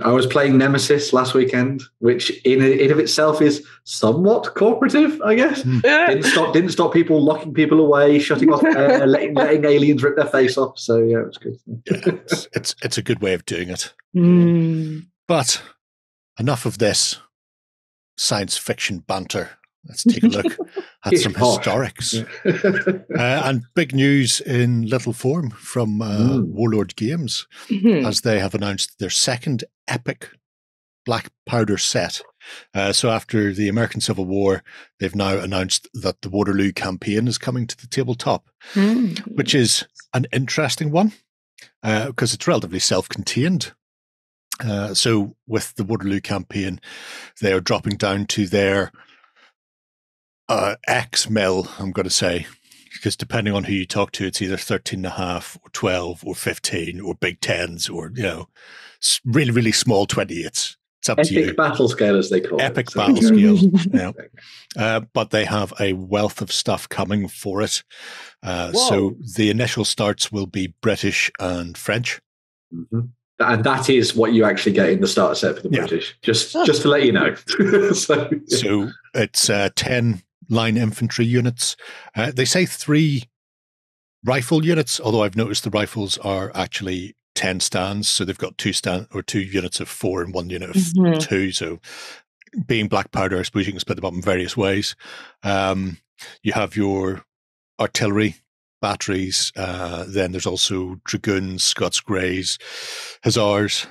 I was playing Nemesis last weekend, which in of itself is somewhat cooperative, I guess. Didn't stop people locking people away, shutting off air, letting aliens rip their face off. So yeah, it was good. It's a good way of doing it. But enough of this science fiction banter. Let's take a look at some historics. And big news in little form from Warlord Games, as they have announced their second epic Blackpowder set. So after the American Civil War, they've now announced that the Waterloo campaign is coming to the tabletop, which is an interesting one because it's relatively self-contained. So with the Waterloo campaign, they are dropping down to their X mil, I'm going to say, because depending on who you talk to, it's either 13.5 or 12 or 15 or big 10s or, really, really small 28s. It's up to you. Epic battle scale, as they call it. Epic battle scale. Yeah. But they have a wealth of stuff coming for it. So the initial starts will be British and French. And that is what you actually get in the starter set for the British, just to let you know. So it's 10 line infantry units. They say 3 rifle units, although I've noticed the rifles are actually 10 stands. So they've got 2 units of 4 and 1 unit of 2. So being Blackpowder, I suppose you can split them up in various ways. You have your artillery batteries. Then there's also dragoons, Scots Greys, Hussars,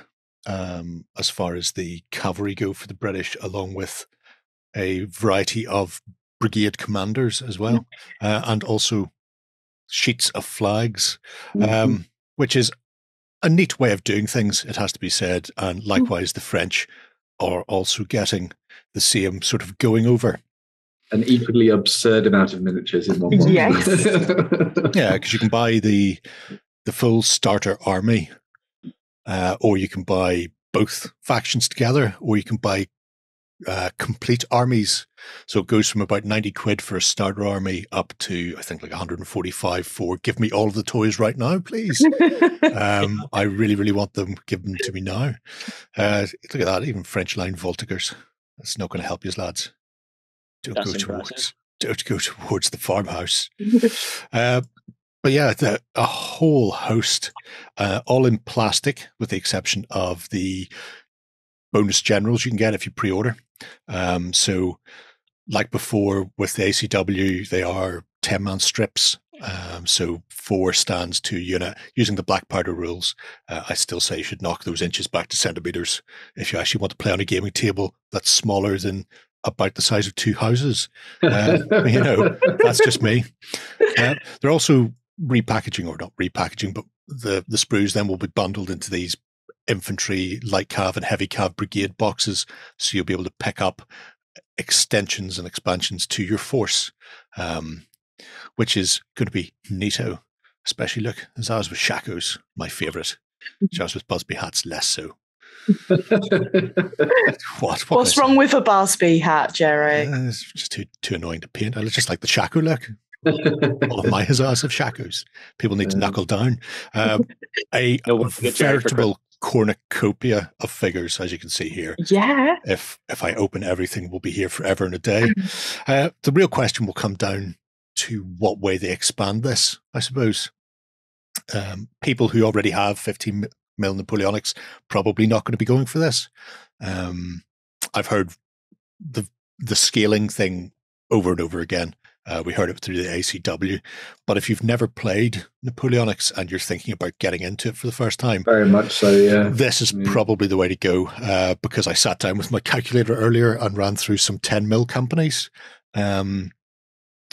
as far as the cavalry go for the British, along with a variety of brigade commanders as well, and also sheets of flags, which is a neat way of doing things, it has to be said. And likewise, the French are also getting the same sort of going over. an equally absurd amount of miniatures in one box. Yes. Yeah, because you can buy the full starter army, or you can buy both factions together, or you can buy complete armies. So it goes from about 90 quid for a starter army up to, I think, like 145 for give me all of the toys right now, please. I really, really want them. Give them to me now. Look at that, even French line Voltigers. That's not going to help you, lads. Don't go towards the farmhouse. But yeah, a whole host, all in plastic, with the exception of the bonus generals you can get if you pre-order. So like before with the ACW, they are 10-man strips. So 4 stands to unit. Using the Blackpowder rules, I still say you should knock those inches back to centimeters if you actually want to play on a gaming table that's smaller than about the size of 2 houses. That's just me. They're also repackaging, or not repackaging, but the sprues then will be bundled into these infantry, light cav and heavy cav brigade boxes, so you'll be able to pick up extensions and expansions to your force, which is going to be neato. Especially, look, there's ours with Shakos, my favourite. Ours with Busby hats, less so. What's wrong with a Busby hat, Jerry? It's just too annoying to paint. I just like the Shako look. All of my huzzahs have Shakos. People need to knuckle down. A veritable cornucopia of figures, as you can see here. Yeah. If I open everything, we'll be here forever and a day. The real question will come down to what way they expand this, I suppose. People who already have 15 mil Napoleonics probably not going to be going for this. I've heard the scaling thing over and over again. We heard it through the ACW. But if you've never played Napoleonics and you're thinking about getting into it for the first time, very much so, yeah. This is probably the way to go, because I sat down with my calculator earlier and ran through some 10 mil companies to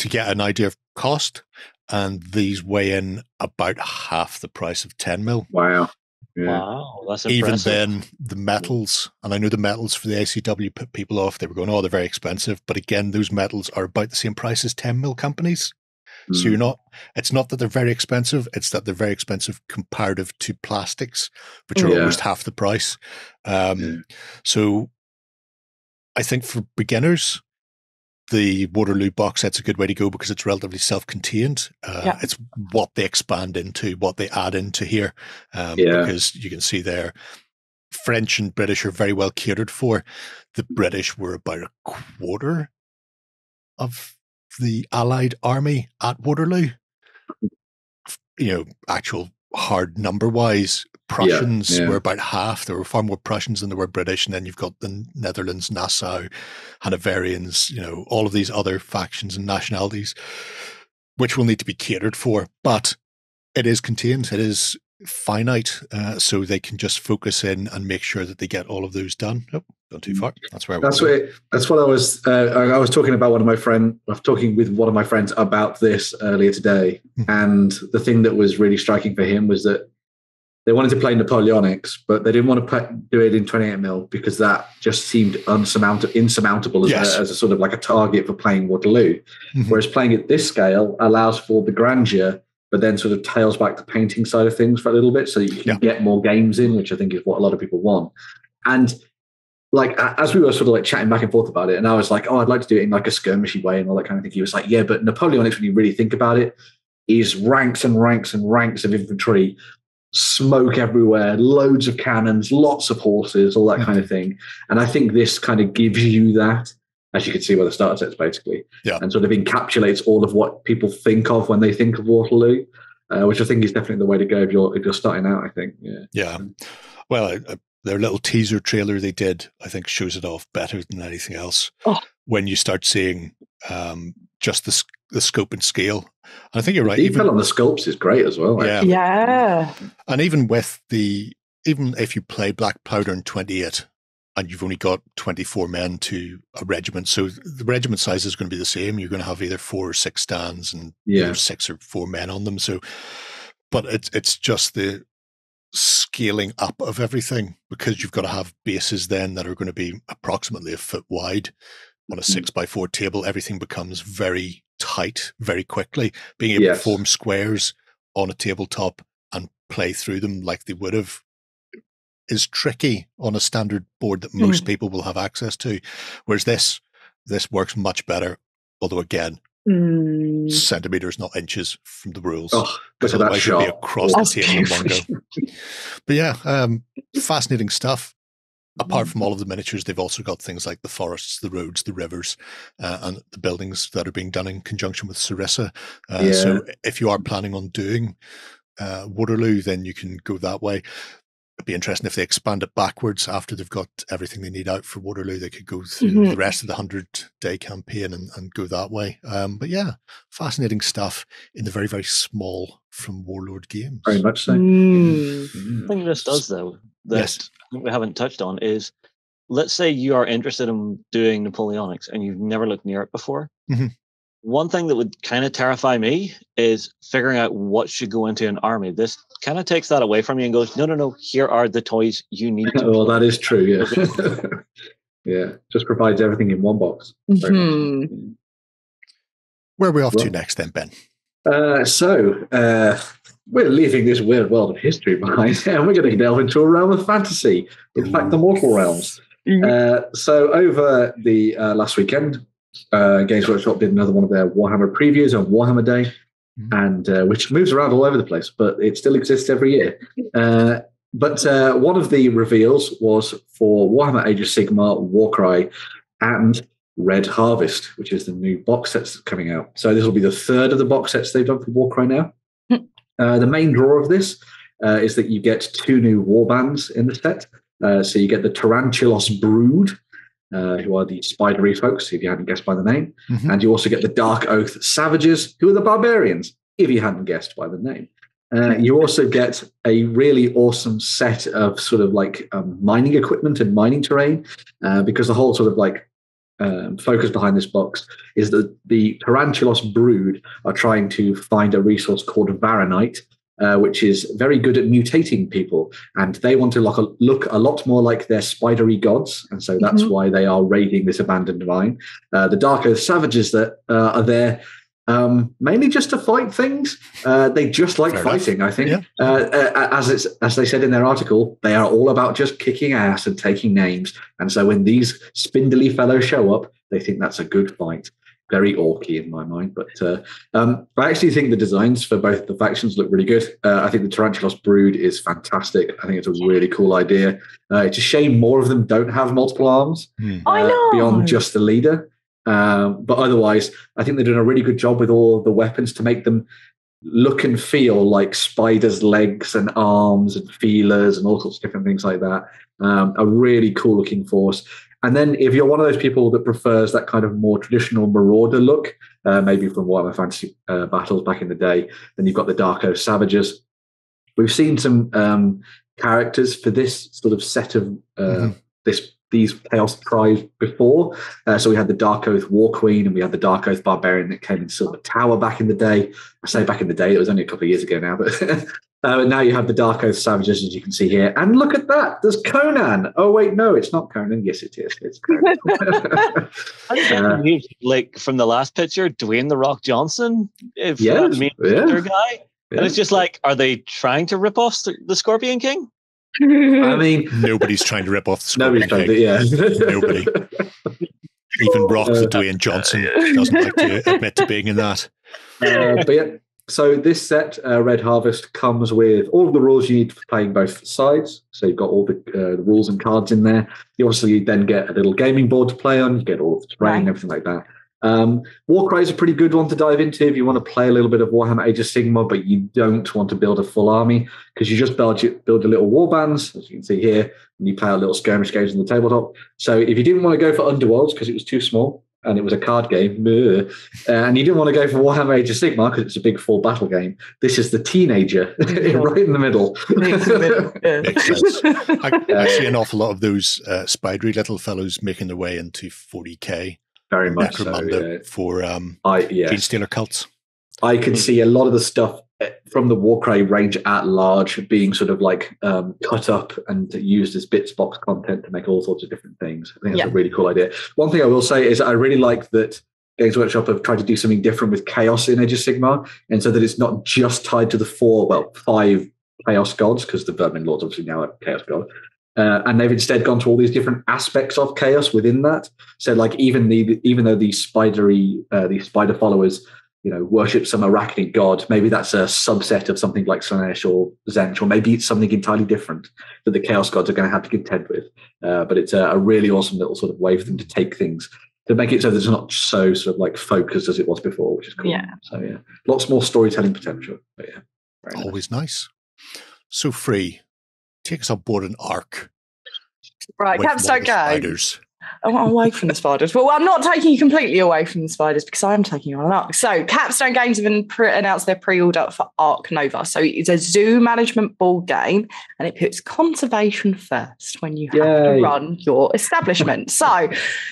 get an idea of cost. And these weigh in about half the price of 10 mil. Wow. Yeah. Wow, that's impressive. Even then, the metals, and I know the metals for the ACW put people off. They were going, they're very expensive. But again, those metals are about the same price as 10 mil companies. So it's not that they're very expensive, it's that they're very expensive comparative to plastics, which are almost half the price. So I think for beginners, the Waterloo box set's a good way to go because it's relatively self-contained. It's what they expand into, what they add into here. Because you can see there, French and British are very well catered for. The British were about a quarter of the Allied army at Waterloo. Actual hard number-wise, Prussians were about half. There were far more Prussians than there were British, and then you've got the Netherlands, Nassau, Hanoverians, all of these other factions and nationalities, which will need to be catered for. But it is contained, it is finite, so they can just focus in and make sure that they get all of those done. Gone too far. That's where that's what I was. I was talking about I was talking with one of my friends about this earlier today, and the thing that was really striking for him was that they wanted to play Napoleonics, but they didn't want to do it in 28 mil because that just seemed insurmountable as a sort of like a target for playing Waterloo. Whereas playing at this scale allows for the grandeur, but then sort of tails back the painting side of things for a little bit, so you can get more games in, which I think is what a lot of people want. And like, as we were sort of like chatting back and forth about it, and I was like, I'd like to do it in like a skirmishy way and all that kind of thing. He was like, but Napoleonics, when you really think about it, is ranks and ranks and ranks of infantry, smoke everywhere, loads of cannons, lots of horses, all that kind of thing. And I think this kind of gives you that, as you can see by the starter sets, basically, and sort of encapsulates all of what people think of when they think of Waterloo, which I think is definitely the way to go if you're starting out, I think. Yeah. Well, their little teaser trailer they did, I think, shows it off better than anything else. When you start seeing just the scope and scale. And I think you're right. The detail on the sculpts is great as well. Yeah. And even if you play Blackpowder in 28 and you've only got 24 men to a regiment, so the regiment size is going to be the same. You're going to have either 4 or 6 stands and either 6 or 4 men on them. So, but it's just the scaling up of everything, because you've got to have bases then that are going to be approximately a foot wide on a 6x4 table, everything becomes very tight very quickly. Being able to form squares on a tabletop and play through them like they would have is tricky on a standard board that most people will have access to. Whereas this works much better, although again, centimeters, not inches from the rules. Because otherwise you'd be across the table in one go. But yeah, fascinating stuff. Apart from all of the miniatures, they've also got things like the forests, the roads, the rivers, and the buildings that are being done in conjunction with Sarissa. So if you are planning on doing Waterloo, then you can go that way. It'd be interesting if they expand it backwards after they've got everything they need out for Waterloo. They could go through the rest of the 100-day campaign and go that way. But yeah, fascinating stuff in the very, very small from Warlord Games. Very much so. The thing this does, though, that we haven't touched on is, let's say you are interested in doing Napoleonics and you've never looked near it before. One thing that would kind of terrify me is figuring out what should go into an army. This kind of takes that away from you and goes, no, here are the toys you need to Well, that is true, yeah. Yeah, just provides everything in one box. Where are we off to next then, Ben? We're leaving this weird world of history behind, and we're going to delve into a realm of fantasy. In fact, the mortal realms. So over the last weekend, Games Workshop did another one of their Warhammer previews on Warhammer Day, and which moves around all over the place, but it still exists every year. But one of the reveals was for Warhammer Age of Sigmar, Warcry, and Red Harvest, which is the new box sets that's coming out. So this will be the third of the box sets they've done for Warcry now. The main draw of this is that you get 2 new warbands in the set. So you get the Tarantulos Brood, who are the spidery folks, if you hadn't guessed by the name. And you also get the Dark Oath Savages, who are the barbarians, if you hadn't guessed by the name. You also get a really awesome set of sort of like mining equipment and mining terrain, because the whole sort of like focus behind this box is that the Tarantulos Brood are trying to find a resource called Varanite, which is very good at mutating people, and they want to look a lot more like their spidery gods, and so that's why they are raiding this abandoned mine. The Dark Oath Savages that are there mainly just to fight things. They just like fighting, I think. As they said in their article, they are all about just kicking ass and taking names, and so when these spindly fellows show up, they think that's a good fight. Very orky in my mind, but I actually think the designs for both the factions look really good. I think the Tarantulos Brood is fantastic. I think it's a really cool idea. It's a shame more of them don't have multiple arms beyond just the leader. But otherwise, I think they're doing a really good job with all the weapons to make them look and feel like spiders' legs and arms and feelers and all sorts of different things like that. A really cool looking force. And then if you're one of those people that prefers that kind of more traditional marauder look, maybe from Warhammer Fantasy Battles back in the day, then you've got the Dark Oath Savages. We've seen some characters for this sort of set of these Chaos tribes before. So we had the Dark Oath War Queen and we had the Dark Oath Barbarian that came in Silver Tower back in the day. I say back in the day, it was only a couple of years ago now, but now you have the Dark Oath Savages, as you can see here. And look at that, there's Conan. Oh, wait, no, it's not Conan. Yes, it is. It's Conan. Like from the last picture, Dwayne "The Rock" Johnson, the main guy. And it's just like, are they trying to rip off the Scorpion King? I mean, nobody's trying to rip off the Scorpion King. Nobody. Even Rock the Dwayne Johnson doesn't like to admit to being in that. But yeah, so this set, Red Harvest, comes with all of the rules you need for playing both sides. So you've got all the rules and cards in there. You obviously then get a little gaming board to play on. You get all of the terrain and everything like that. Warcry is a pretty good one to dive into if you want to play a little bit of Warhammer Age of Sigmar, but you don't want to build a full army, because you just build a little warbands, as you can see here, and you play a little skirmish games on the tabletop. So if you didn't want to go for Underworlds because it was too small and it was a card game, and you didn't want to go for Warhammer Age of Sigmar because it's a big full battle game, this is the teenager right in the middle. Makes sense. I see an awful lot of those spidery little fellows making their way into 40k. Very much so, for Genestealer cults. I can see a lot of the stuff from the Warcry range at large being sort of like cut up and used as bits box content to make all sorts of different things. I think that's a really cool idea. One thing I will say is I really like that Games Workshop have tried to do something different with chaos in Age of Sigmar, and so that it's not just tied to the 5 chaos gods, because the Vermin Lord's obviously now a chaos god. And they've instead gone to all these different aspects of chaos within that. So, like, even though these spider followers, worship some arachnid god, maybe that's a subset of something like Slanesh or Zench, or maybe it's something entirely different that the chaos gods are going to have to contend with. But it's a really awesome little sort of way for them to take things to make it so that it's not so sort of like focused as it was before, which is cool. Yeah. So lots more storytelling potential. But always nice. So Free, take us on board an arc. Right, Capstone Games. I'm away from the spiders. Well, I'm not taking you completely away from the spiders because I am taking you on an arc. So Capstone Games have announced their pre-order for Arc Nova. So it's a zoo management board game, and it puts conservation first when you have to run your establishment. So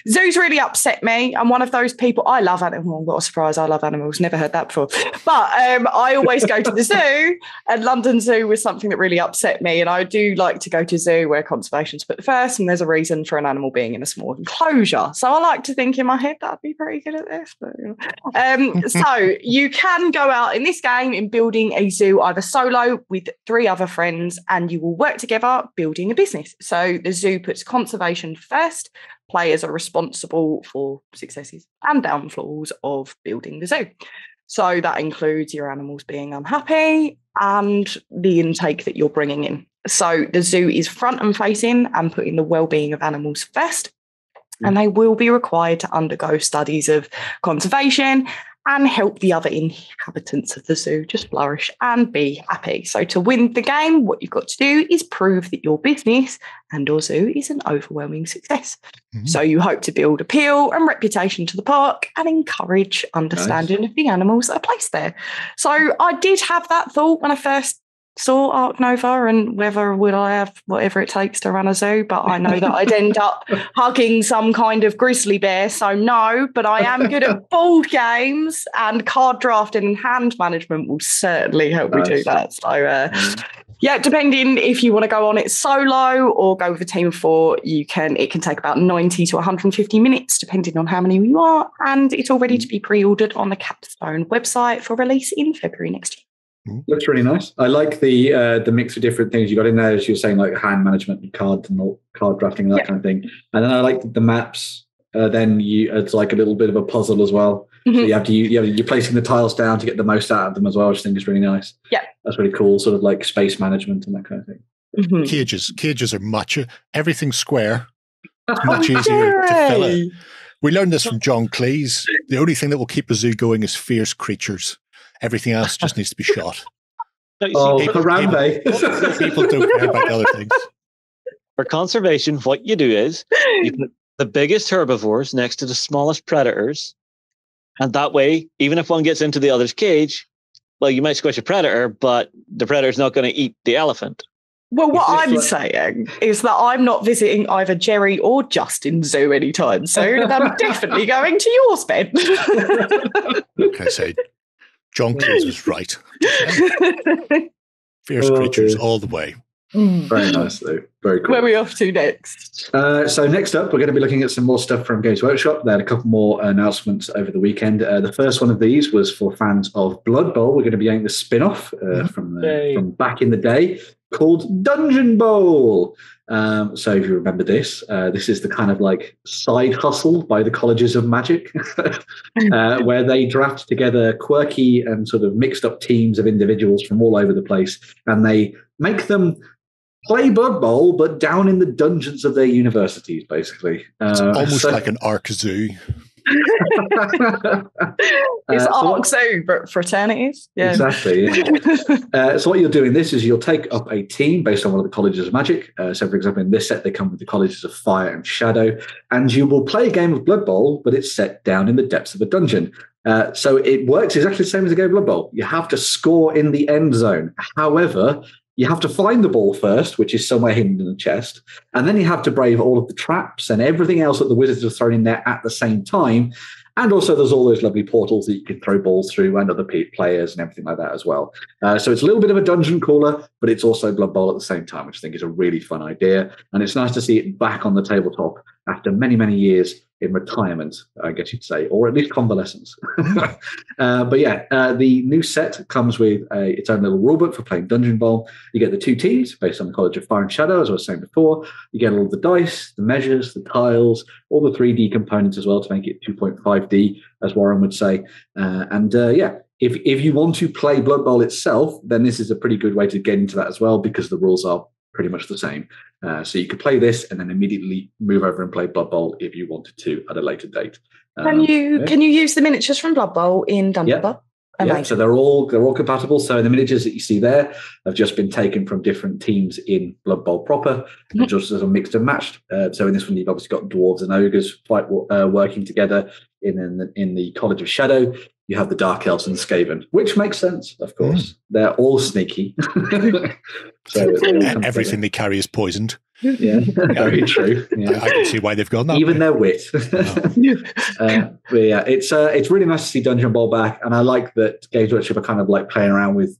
zoos really upset me. I'm one of those people. I love animals. What a surprise. I love animals. Never heard that before. But I always go to the zoo, and London Zoo was something that really upset me. And I do like to go to zoo where conservation's put first, and there's a reason for an animal being in a small enclosure. So I like to think in my head that I'd be pretty good at this. But, so you can go out in this game in building a zoo either solo with 3 other friends, and you will work together building a business. So the zoo puts conservation first. Players are responsible for successes and downfalls of building the zoo. So that includes your animals being unhappy and the intake that you're bringing in. So the zoo is front and facing and putting the well-being of animals first. And they will be required to undergo studies of conservation and help the other inhabitants of the zoo just flourish and be happy. So to win the game, what you've got to do is prove that your business and or zoo is an overwhelming success. Mm-hmm. So you hope to build appeal and reputation to the park and encourage understanding of the animals that are placed there. So I did have that thought when I first saw Arc Nova and whether would I have whatever it takes to run a zoo, but I know that I'd end up hugging some kind of grizzly bear, so no, but I am good at board games, and card drafting and hand management will certainly help me do that. So depending if you want to go on it solo or go with a team of 4, it can take about 90 to 150 minutes depending on how many you are, and it's all ready to be pre-ordered on the Capstone website for release in February next year. Looks really nice. I like the mix of different things you got in there, as you were saying, like hand management and card drafting and that kind of thing. And then I like the maps. Then it's like a little bit of a puzzle as well. Mm-hmm. So you're placing the tiles down to get the most out of them as well, which I think is really nice. Yeah, that's really cool. Sort of like space management and that kind of thing. Mm-hmm. Cages are much everything's square. It's much easier to fill it. We learned this from John Cleese. The only thing that will keep a zoo going is fierce creatures. Everything else just needs to be shot. People don't care about other things. For conservation, what you do is you put the biggest herbivores next to the smallest predators, and that way, even if one gets into the other's cage, well, you might squish a predator, but the predator's not going to eat the elephant. Well, what I'm saying is that I'm not visiting either Jerry or Justin's zoo anytime soon, and I'm definitely going to yours, Ben. Okay, so John Cleese was right. Fierce creatures all the way. Very nice, though. Very cool. Where are we off to next? So next up, we're going to be looking at some more stuff from Games Workshop. They had a couple more announcements over the weekend. The first one of these was for fans of Blood Bowl. We're going to be getting the spin-off from back in the day called Dungeon Bowl. So if you remember this is the kind of like side hustle by the colleges of magic where they draft together quirky and sort of mixed up teams of individuals from all over the place, and they make them play Blood Bowl, but down in the dungeons of their universities, basically. It's almost like an Arc Zoo. It's Arc Zoo, but fraternities. Yeah. Exactly. Yeah. So what you'll do in this is you'll take up a team based on one of the colleges of magic. So for example, in this set, they come with the colleges of Fire and Shadow, and you will play a game of Blood Bowl, but it's set down in the depths of a dungeon. So it works exactly the same as a game of Blood Bowl. You have to score in the end zone. However, you have to find the ball first, which is somewhere hidden in the chest, and then you have to brave all of the traps and everything else that the wizards have thrown in there at the same time. And also there's all those lovely portals that you can throw balls through and other players and everything like that as well. So it's a little bit of a dungeon crawler, but it's also Blood Bowl at the same time, which I think is a really fun idea. And it's nice to see it back on the tabletop after many, many years in retirement, I guess you'd say, or at least convalescence. But yeah, the new set comes with its own little rulebook for playing Dungeon Bowl. You get the 2 teams based on the College of Fire and Shadow, as I was saying before. You get all the dice, the measures, the tiles, all the 3D components as well to make it 2.5D, as Warren would say. If you want to play Blood Bowl itself, then this is a pretty good way to get into that as well, because the rules are pretty much the same. So you could play this and then immediately move over and play Blood Bowl if you wanted to at a later date. Can you use the miniatures from Blood Bowl in Dungeon Bowl? Yeah, so they're all compatible. So the miniatures that you see there have just been taken from different teams in Blood Bowl proper, and just as a mixed and matched. So in this one, you've obviously got dwarves and ogres working together in the College of Shadow. You have the Dark Elves and Skaven, which makes sense, of course. They're all sneaky. So everything they carry is poisoned. Yeah, very true. Yeah. I can see why they've gone that Even way. their wit. But yeah, it's really nice to see Dungeon Bowl back, and I like that Games Workshop are kind of like playing around with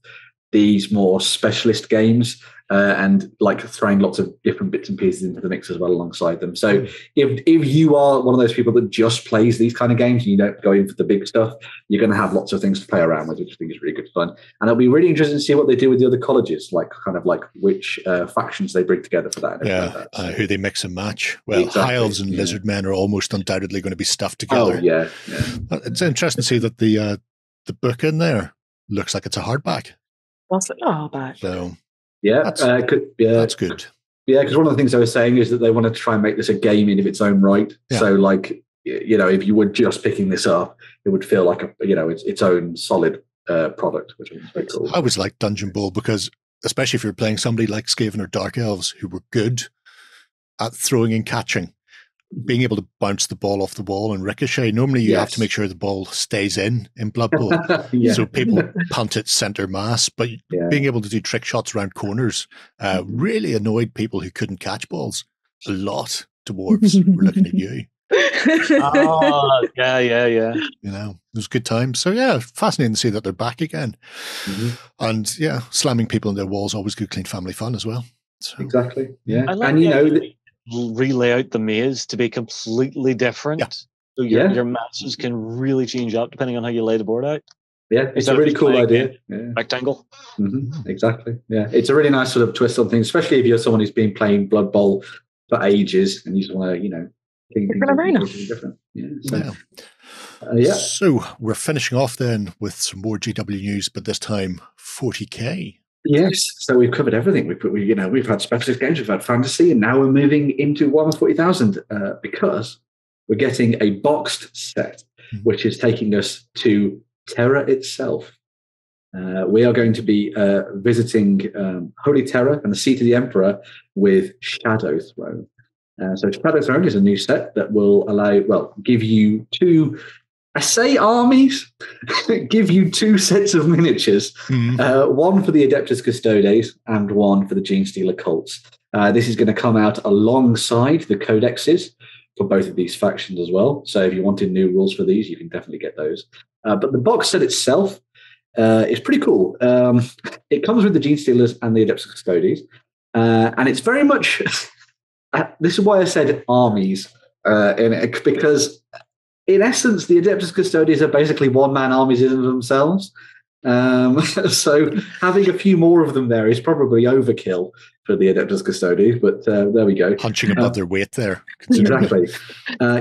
these more specialist games and like throwing lots of different bits and pieces into the mix as well alongside them. So if you are one of those people that just plays these kind of games and you don't go in for the big stuff, you're going to have lots of things to play around with, which I think is really good fun. And it'll be really interesting to see what they do with the other colleges, like kind of like which factions they bring together for that. And who they mix and match. Well, High Elves and Lizard Men are almost undoubtedly going to be stuffed together. Oh, yeah. It's interesting to see that the book in there looks like it's a hardback. Hardback. So that's good. Yeah, because one of the things I was saying is that they want to try and make this a game in of its own right. Yeah. So, like, if you were just picking this up, it would feel like its own solid product, which is very cool. I always like Dungeon Bowl because, especially if you're playing somebody like Skaven or Dark Elves who were good at throwing and catching, being able to bounce the ball off the wall and ricochet. Normally you have to make sure the ball stays in Blood Bowl. So people punt it center mass, but being able to do trick shots around corners really annoyed people who couldn't catch balls a lot. Dwarves were looking at you. Yeah. It was a good time. So yeah, fascinating to see that they're back again. And slamming people in their walls, always good, clean family fun as well. So. Exactly. Yeah. And relay out the maze to be completely different. So your matches can really change up depending on how you lay the board out. Yeah, it's a really cool idea. Rectangle. Exactly. Yeah, it's a really nice sort of twist on things, especially if you're someone who's been playing Blood Bowl for ages and you just want to, think different. So we're finishing off then with some more GW news, but this time 40k. Yes, so we've covered everything. We've had specialist games, we've had fantasy, and now we're moving into Warhammer 40,000 because we're getting a boxed set, which is taking us to Terra itself. We are going to be visiting Holy Terra and the Seat of the Emperor with Shadow Throne. So Shadow Throne is a new set that will give you two. I say armies, give you two sets of miniatures, one for the Adeptus Custodes and one for the Genestealer Cults. This is going to come out alongside the codexes for both of these factions as well. So if you wanted new rules for these, you can definitely get those. But the box set itself is pretty cool. It comes with the Genestealers and the Adeptus Custodes, and it's very much... this is why I said armies, because... in essence, the Adeptus Custodes are basically one-man armies in themselves. So having a few more of them there is probably overkill for the Adeptus Custodes, but there we go. Punching above their weight there. Exactly.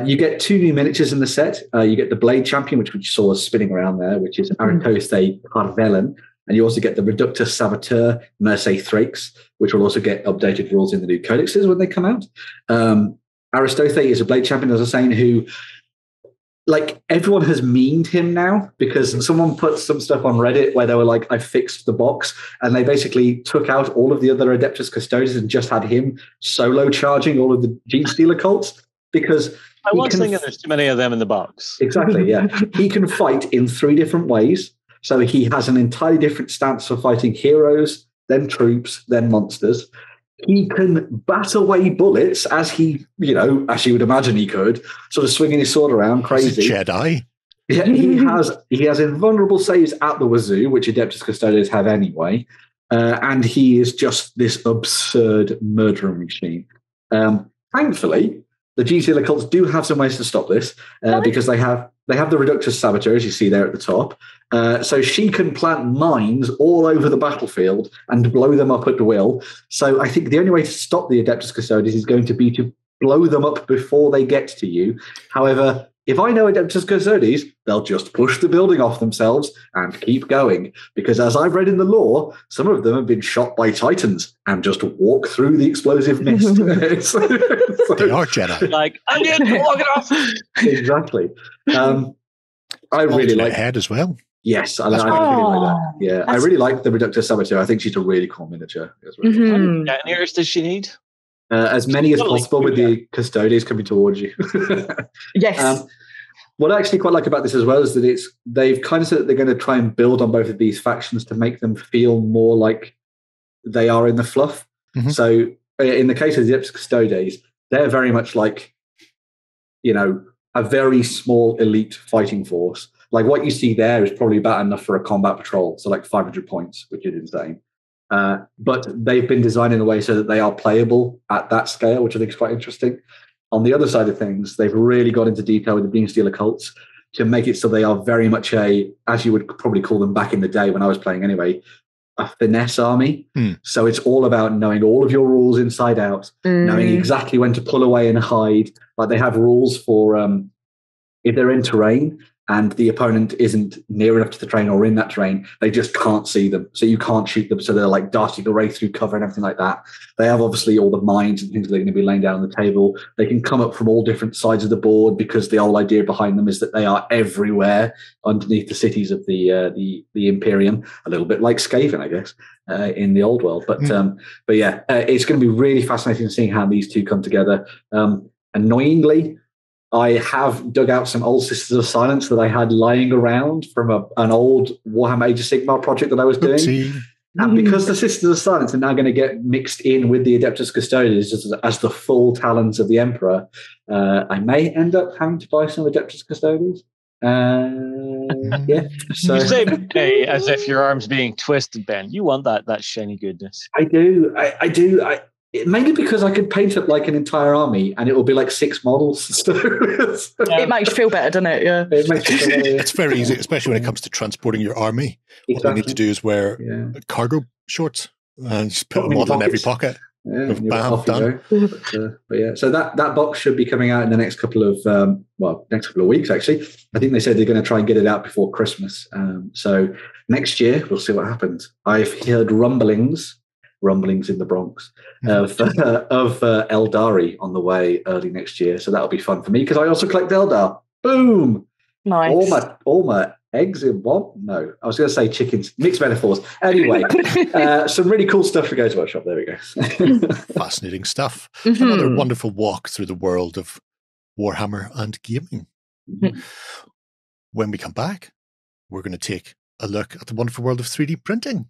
You get two new miniatures in the set. You get the Blade Champion, which we saw spinning around there, which is Arantothe Carvelen. And you also get the Reductus Saboteur Merce Thrakes, which will also get updated rules in the new codexes when they come out. Aristothe is a Blade Champion, as I was saying, who... everyone has memed him now because someone put some stuff on Reddit where they were like, I fixed the box, and they basically took out all of the other Adeptus Custodes and just had him solo charging all of the Genestealer Cults because I was thinking there's too many of them in the box. Exactly, yeah. He can fight in 3 different ways. So he has an entirely different stance for fighting heroes, then troops, then monsters. He can bat away bullets as he, as you would imagine he could, sort of swinging his sword around crazy. He's a Jedi. Yeah, he has invulnerable saves at the wazoo, which Adeptus Custodes have anyway, and he is just this absurd murdering machine. Thankfully, the GTL cults do have some ways to stop this because they have the Reductus Saboteur, as you see there at the top. So she can plant mines all over the battlefield and blow them up at will. So I think the only way to stop the Adeptus Custodes is going to be to blow them up before they get to you. However, if I know Adeptus Custodes, they'll just push the building off themselves and keep going. Because as I've read in the lore, some of them have been shot by Titans and just walk through the explosive mist. They are Jedi. Like, I'm going to walk it off. Exactly. I really like head as well. Yes, I really like that. Yeah, I really like the Reductus Saboteur. I think she's a really cool miniature. Really cool. How many ears does she need? As many as possible with the Custodes coming towards you. Yes. What I actually quite like about this as well is that they've kind of said that they're going to try and build on both of these factions to make them feel more like they are in the fluff. Mm-hmm. So in the case of the Adeptus Custodes, they're very much like, a very small elite fighting force. Like what you see there is probably about enough for a combat patrol. So like 500 points, which is insane. But they've been designed in a way so that they are playable at that scale, which I think is quite interesting. On the other side of things, they've really got into detail with the Beamsteel cults to make it so they are very much as you would probably call them back in the day when I was playing anyway, a finesse army. So it's all about knowing all of your rules inside out, knowing exactly when to pull away and hide. Like they have rules for if they're in terrain and the opponent isn't near enough to the terrain or in that terrain, they just can't see them. So you can't shoot them. So they're like darting away through cover and everything like that. They have obviously all the mines and things that are going to be laying down on the table. They can come up from all different sides of the board because the whole idea behind them is that they are everywhere underneath the cities of the Imperium, a little bit like Skaven, I guess, in the old world. But yeah, it's going to be really fascinating seeing how these two come together. Annoyingly, I have dug out some old Sisters of Silence that I had lying around from an old Warhammer Age of Sigmar project that I was doing. And because the Sisters of Silence are now going to get mixed in with the Adeptus Custodes as the full talons of the Emperor, I may end up having to buy some Adeptus Custodes. Yeah. So. You say hey, as if your arm's being twisted, Ben. You want that shiny goodness. I do. I do. Mainly because I could paint up like an entire army and it will be like 6 models. It makes you feel better, doesn't it? Yeah. It makes you feel better, yeah. It's very easy, especially when it comes to transporting your army. Exactly. All you need to do is wear cargo shorts and just put them all in every pocket. Yeah, bam, done. But yeah, so that box should be coming out in the next couple of weeks. Actually, I think they said they're going to try and get it out before Christmas. So next year we'll see what happens. I've heard rumblings in the Bronx of Eldari on the way early next year. So that'll be fun for me because I also collect Eldar. Boom! Nice. All my eggs in what? No, I was going to say chickens. Mixed metaphors. Anyway, some really cool stuff for Games Workshop. There we go. Fascinating stuff. Another wonderful walk through the world of Warhammer and gaming. When we come back, we're going to take a look at the wonderful world of 3D printing.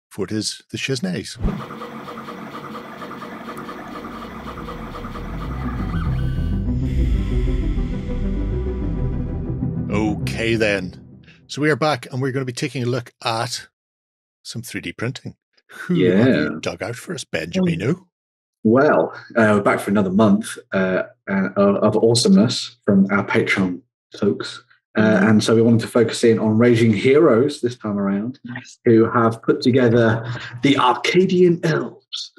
For it is the shiznays. Okay then. So we are back and we're going to be taking a look at some 3D printing. Who have you dug out for us, Benjamino? Well, we're back for another month of awesomeness from our Patreon folks. And so we wanted to focus in on Raging Heroes this time around, who have put together the Arcadian Elves.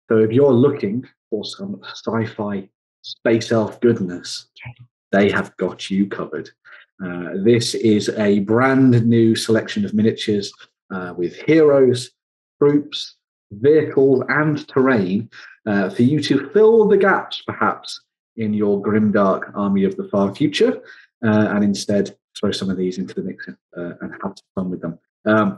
So if you're looking for some sci-fi space elf goodness, they have got you covered. This is a brand new selection of miniatures with heroes, troops, vehicles, and terrain for you to fill the gaps, perhaps, in your grimdark army of the far future. And instead throw some of these into the mix and have some fun with them.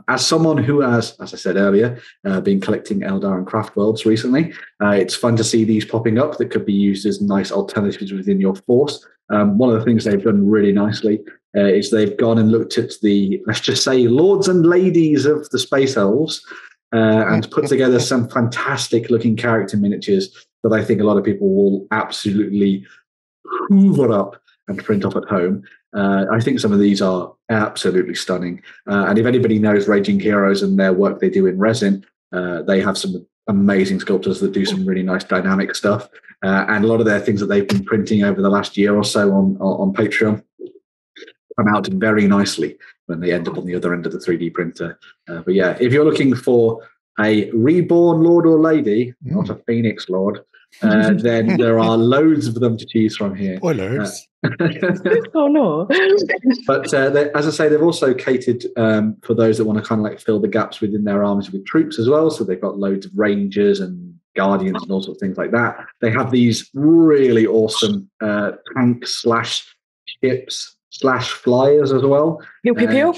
As someone who has, as I said earlier, been collecting Eldar and Craft Worlds recently, it's fun to see these popping up that could be used as nice alternatives within your force. One of the things they've done really nicely is they've gone and looked at the, let's just say, lords and ladies of the Space Elves and put together some fantastic looking character miniatures that I think a lot of people will absolutely hoover up and print off at home. I think some of these are absolutely stunning. And if anybody knows Raging Heroes and their work they do in resin, they have some amazing sculptors that do some really nice dynamic stuff. And a lot of their things that they've been printing over the last year or so on Patreon come out very nicely when they end up on the other end of the 3D printer. But yeah, if you're looking for a reborn lord or lady, not a phoenix lord, then there are loads of them to choose from here. Spoilers. Oh no! But as I say, they've also catered for those that want to kind of like fill the gaps within their armies with troops as well. So they've got loads of rangers and guardians and all sorts of things like that. They have these really awesome tanks / ships / flyers as well. Pew pew pew.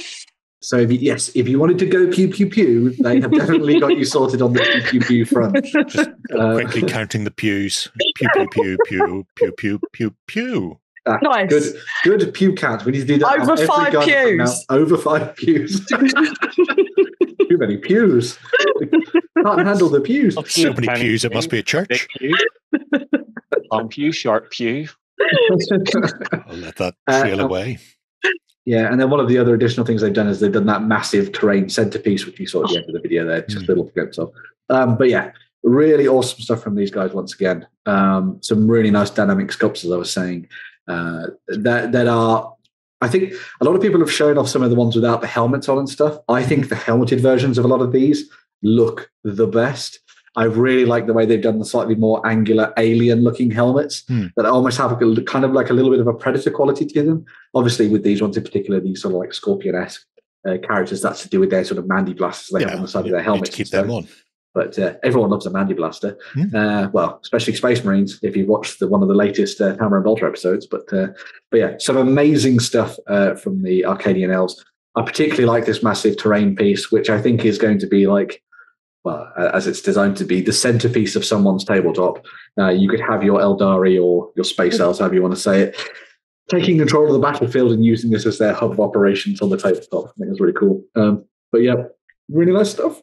So if you wanted to go pew pew pew, they have definitely got you sorted on the pew pew pew front. Just quickly counting the pews. Pew pew pew pew pew pew pew pew. Nice. Good pew count. We need to do that. Over 5 pews. Over 5 pews. Too many pews. Can't handle the pews. So many pews. It must be a church. Long pew, short pew. I'll let that trail away. Yeah, and then one of the other additional things they've done is they've done that massive terrain centerpiece, which you saw at the end of the video there, just a little glimpse of. But yeah, really awesome stuff from these guys once again. Some really nice dynamic sculptures, I was saying, that are, I think a lot of people have shown off some of the ones without the helmets on and stuff. I think the helmeted versions of a lot of these look the best. I really like the way they've done the slightly more angular alien-looking helmets that almost have kind of like a little bit of a Predator quality to them. Obviously, with these ones in particular, these sort of like Scorpion-esque characters, that's to do with their sort of Mandy blasters they have on the side of their helmets. To keep them on. But everyone loves a Mandy blaster. Well, especially Space Marines, if you've watched one of the latest Hammer and Bolter episodes. But yeah, some amazing stuff from the Arcadian Elves. I particularly like this massive terrain piece, which I think is going to be like, well, as it's designed to be, the centerpiece of someone's tabletop. You could have your Eldari or your Space Elves, however you want to say it, taking control of the battlefield and using this as their hub of operations on the tabletop. I think it's really cool. But yeah, really nice stuff.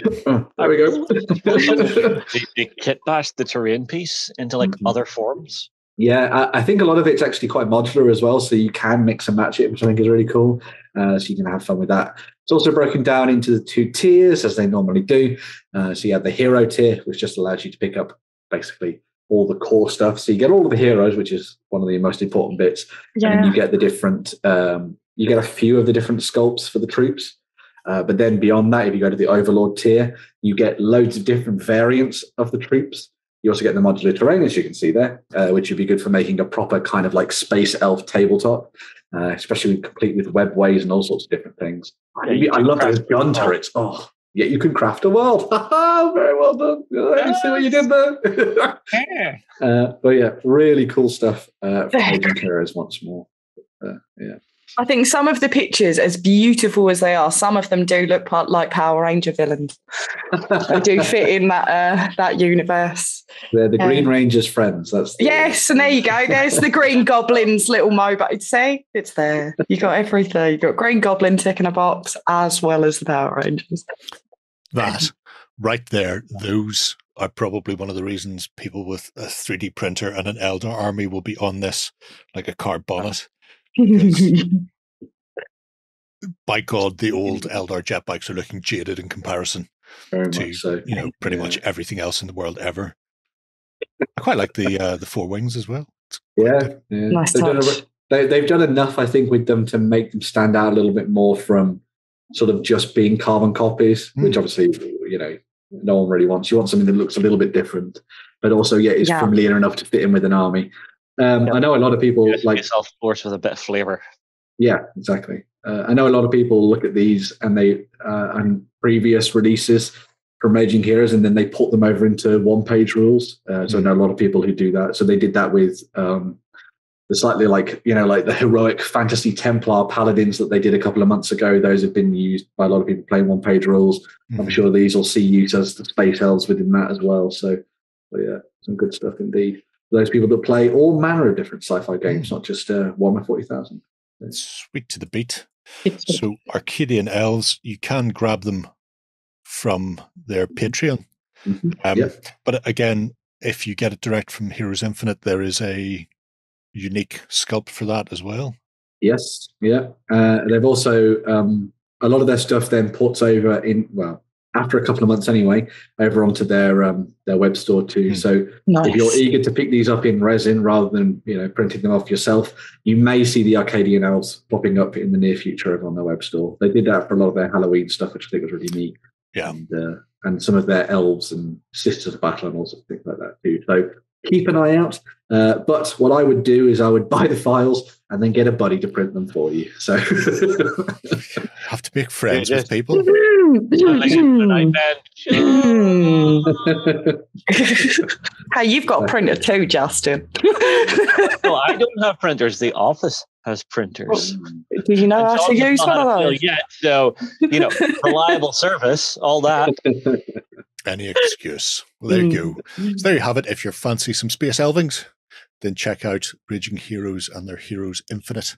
There we go. They kit bash the terrain piece into like other forms. Yeah, I think a lot of it's actually quite modular as well, so you can mix and match it, which I think is really cool. So you can have fun with that. It's also broken down into the 2 tiers, as they normally do. So you have the hero tier, which just allows you to pick up basically all the core stuff. So you get all of the heroes, which is one of the most important bits. Yeah. And you get the different, you get a few of the different sculpts for the troops. But then beyond that, if you go to the Overlord tier, you get loads of different variants of the troops. You also get the modular terrain, as you can see there, which would be good for making a proper kind of like space elf tabletop, especially complete with webways and all sorts of different things. Yeah, I love those gun turrets. Oh, yeah, you can craft a world. Very well done. You see what you did there? But yeah, really cool stuff for Raging Heroes once more. Yeah. I think some of the pictures, as beautiful as they are, some of them do look like Power Ranger villains. They do fit in that universe. They're the Green Ranger's friends. Yes, and there you go. There's the Green Goblin's little mobile. See, it's there. You got everything. You got Green Goblin ticking a box as well as the Power Rangers. That right there, those are probably one of the reasons people with a 3D printer and an Eldar army will be on this like a car bonnet. By God, the old Eldar jet bikes are looking jaded in comparison to pretty much everything else in the world ever. I quite like the 4 wings as well. Yeah. Nice touch. They've done enough, I think, with them to make them stand out a little bit more from sort of just being carbon copies, which obviously no one really wants. You want something that looks a little bit different, but also is familiar enough to fit in with an army. I know a lot of people like self-force with a bit of flavor. Yeah, exactly. I know a lot of people look at these and they on previous releases from Raging Heroes, and then they put them over into one-page rules. So I know a lot of people who do that. So they did that with the slightly like the heroic fantasy Templar paladins that they did a couple of months ago. Those have been used by a lot of people playing one-page rules. I'm sure these will see use as the space elves within that as well. So yeah, some good stuff indeed. Those people that play all manner of different sci-fi games, not just Warhammer 40,000. Sweet to the beat. So Arcadian Elves, you can grab them from their Patreon. But again, if you get it direct from Heroes Infinite, there is a unique sculpt for that as well. Yes, yeah. They've also a lot of their stuff then ports over after a couple of months anyway, over onto their web store too. So if you're eager to pick these up in resin rather than printing them off yourself, you may see the Arcadian Elves popping up in the near future over on their web store. They did that for a lot of their Halloween stuff, which I think was really neat. Yeah, and some of their elves and Sisters of Battle and all sorts of things like that too. So keep an eye out. But what I would do is I would buy the files and then get a buddy to print them for you. So have to make friends with people. Hey, you've got a printer too, Justin. No, I don't have printers. The office has printers. Do you know how to use one of those? Yet, so reliable service, all that. Any excuse. Well, there you go. So there you have it. If you fancy some space elvings, then check out Raging Heroes and their Heroes Infinite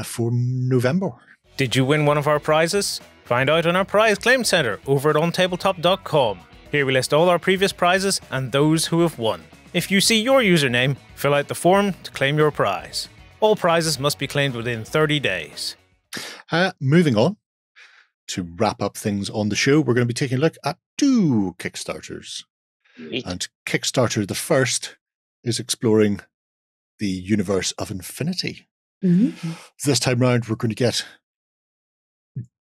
for November. Did you win one of our prizes? Find out on our prize claim center over at OnTableTop.com. Here we list all our previous prizes and those who have won. If you see your username, fill out the form to claim your prize. All prizes must be claimed within 30 days. Moving on. To wrap up things on the show, we're going to be taking a look at 2 Kickstarters. And Kickstarter the first is exploring the universe of Infinity. This time round, we're going to get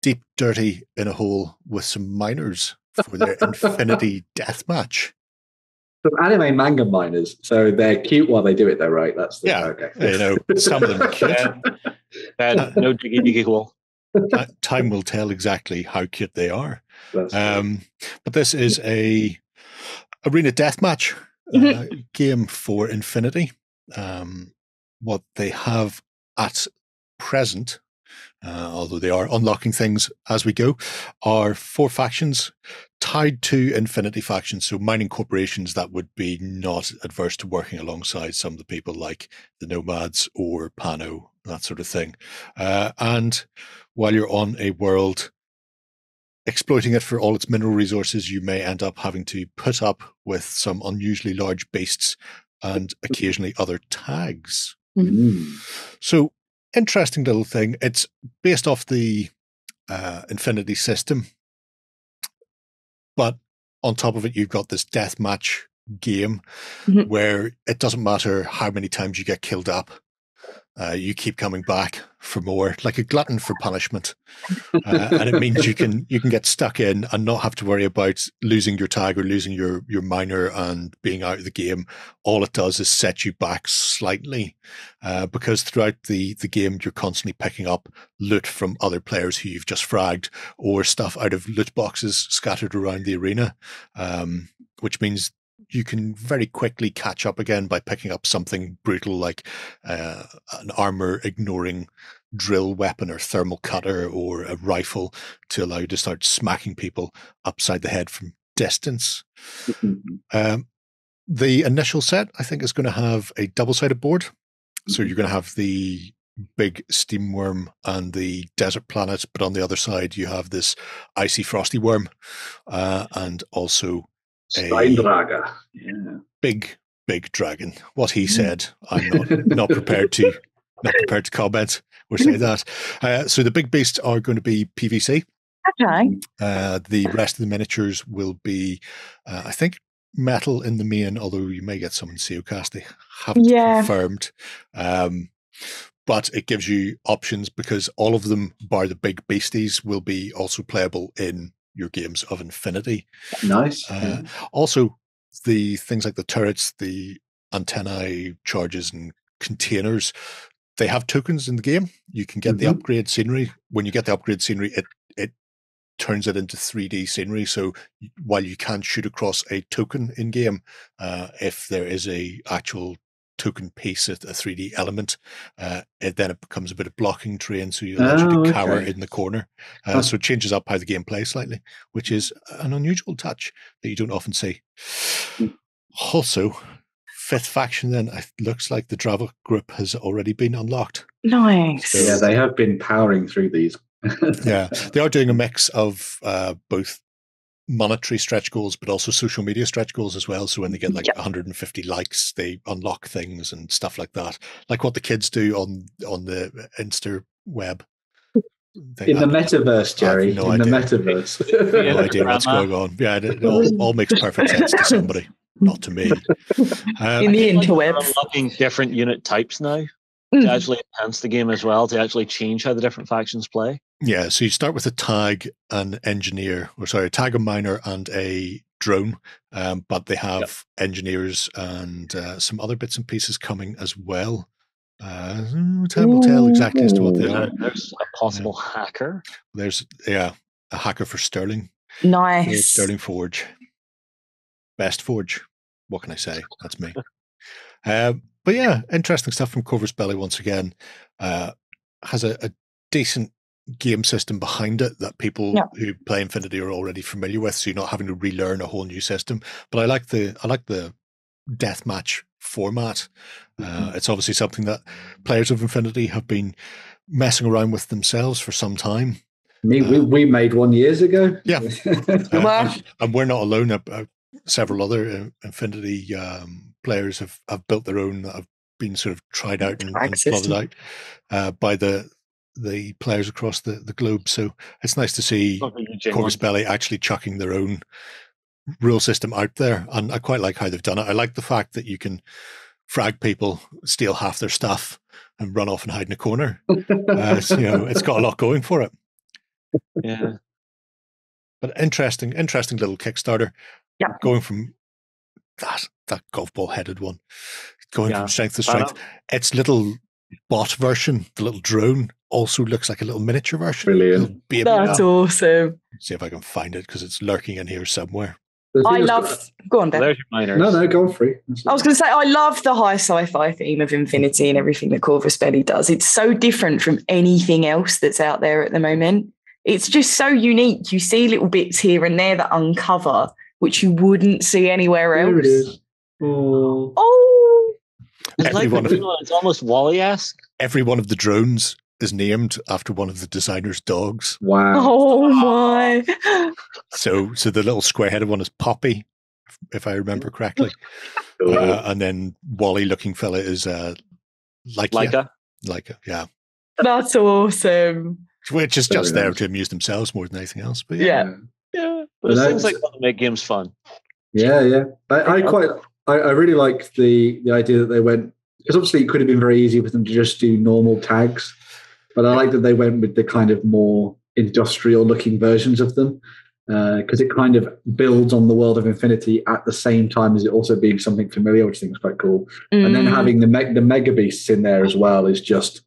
deep dirty in a hole with some miners for their Infinity Deathmatch. Some anime manga miners, so they're cute while they do it though, right? That's okay. Some of them are cute. No diggy cool. Time will tell exactly how cute they are. But this is a arena deathmatch game for Infinity. What they have at present, although they are unlocking things as we go, are 4 factions tied to Infinity factions, so mining corporations that would be not adverse to working alongside some of the people like the Nomads or Pano, that sort of thing. And while you're on a world exploiting it for all its mineral resources, you may end up having to put up with some unusually large beasts and occasionally other tags. So, interesting little thing. It's based off the Infinity system, but on top of it, you've got this deathmatch game where it doesn't matter how many times you get killed up. You keep coming back for more, like a glutton for punishment, and it means you can get stuck in and not have to worry about losing your tag or losing your miner and being out of the game. All it does is set you back slightly, because throughout the game you're constantly picking up loot from other players who you've just fragged or stuff out of loot boxes scattered around the arena, which means you can very quickly catch up again by picking up something brutal like an armor-ignoring drill weapon or thermal cutter or a rifle to allow you to start smacking people upside the head from distance. The initial set, I think, is going to have a double-sided board. So you're going to have the big steam worm and the desert planet, but on the other side you have this icy frosty worm, and also Steindrager. Big dragon. What he said, I'm not prepared to comment or say that. So the big beasts are going to be PVC. Okay. The rest of the miniatures will be, I think, metal in the main, although you may get some in Seocast. They haven't confirmed. But it gives you options because all of them, bar the big beasties, will be also playable in your games of Infinity. Nice. Also, the things like the turrets, the antennae charges and containers, they have tokens in the game. You can get the upgrade scenery. When you get the upgrade scenery, it turns it into 3D scenery. So while you can shoot across a token in game, if there is a actual token piece, a 3D element, then it becomes a bit of blocking terrain, so you allow you to cower in the corner. So it changes up how the game plays slightly, which is an unusual touch that you don't often see. Also, 5th faction then, it looks like the Drava group has already been unlocked. Nice. So, yeah, they have been powering through these. Yeah, they are doing a mix of both monetary stretch goals, but also social media stretch goals as well. So when they get like 150 likes, they unlock things and stuff like that, like what the kids do on the Insta web. In the metaverse, Jerry. No idea. The metaverse. No idea what's going on. Yeah, it all makes perfect sense to somebody, not to me. In the interwebs. We're unlocking different unit types now to actually enhance the game as well, to actually change how the different factions play. Yeah, so you start with a tag, a tag, a miner, and a drone, but they have engineers and some other bits and pieces coming as well. Time will tell exactly as to what they are. There's a possible hacker. There's a hacker for Sterling. Nice. Sterling Forge. Best Forge. What can I say? That's me. But yeah, interesting stuff from Corvus Belli once again. Has a decent game system behind it that people who play Infinity are already familiar with, so you're not having to relearn a whole new system. But I like the Deathmatch format. It's obviously something that players of Infinity have been messing around with themselves for some time. We made one years ago. Yeah. And we're not alone. Several other Infinity players have built their own that have been sort of tried out and plotted out by the players across the globe. So it's nice to see Corvus Belli actually chucking their own rule system out there, and I quite like how they've done it. I like the fact that you can frag people, steal half their stuff, and run off and hide in a corner. So, it's got a lot going for it. Yeah, but interesting little Kickstarter. Yeah, going from that golf ball headed one, going from strength to strength. Its little bot version, the little drone, also looks like a little miniature version. Brilliant. That's awesome. See if I can find it because it's lurking in here somewhere. Go on, Dan. No, go on free. I was going to say, I love the high sci-fi theme of Infinity and everything that Corvus Belli does. It's so different from anything else that's out there at the moment. It's just so unique. You see little bits here and there that uncover, which you wouldn't see anywhere else. There it is. Oh. It's almost Wally-esque. Every one of the drones is named after one of the designer's dogs. Wow. Oh my. So the little square-headed one is Poppy, if I remember correctly. And then Wally-looking fella is Laika. Laika, yeah. That's awesome. Which is just there to amuse themselves more than anything else. But yeah. But it seems like that make games fun. Yeah. I really like the idea that they went, because obviously it could have been very easy for them to just do normal tags, but I like that they went with the kind of more industrial looking versions of them, because it kind of builds on the world of Infinity at the same time as it also being something familiar, which I think is quite cool. And then having the mega beasts in there as well is just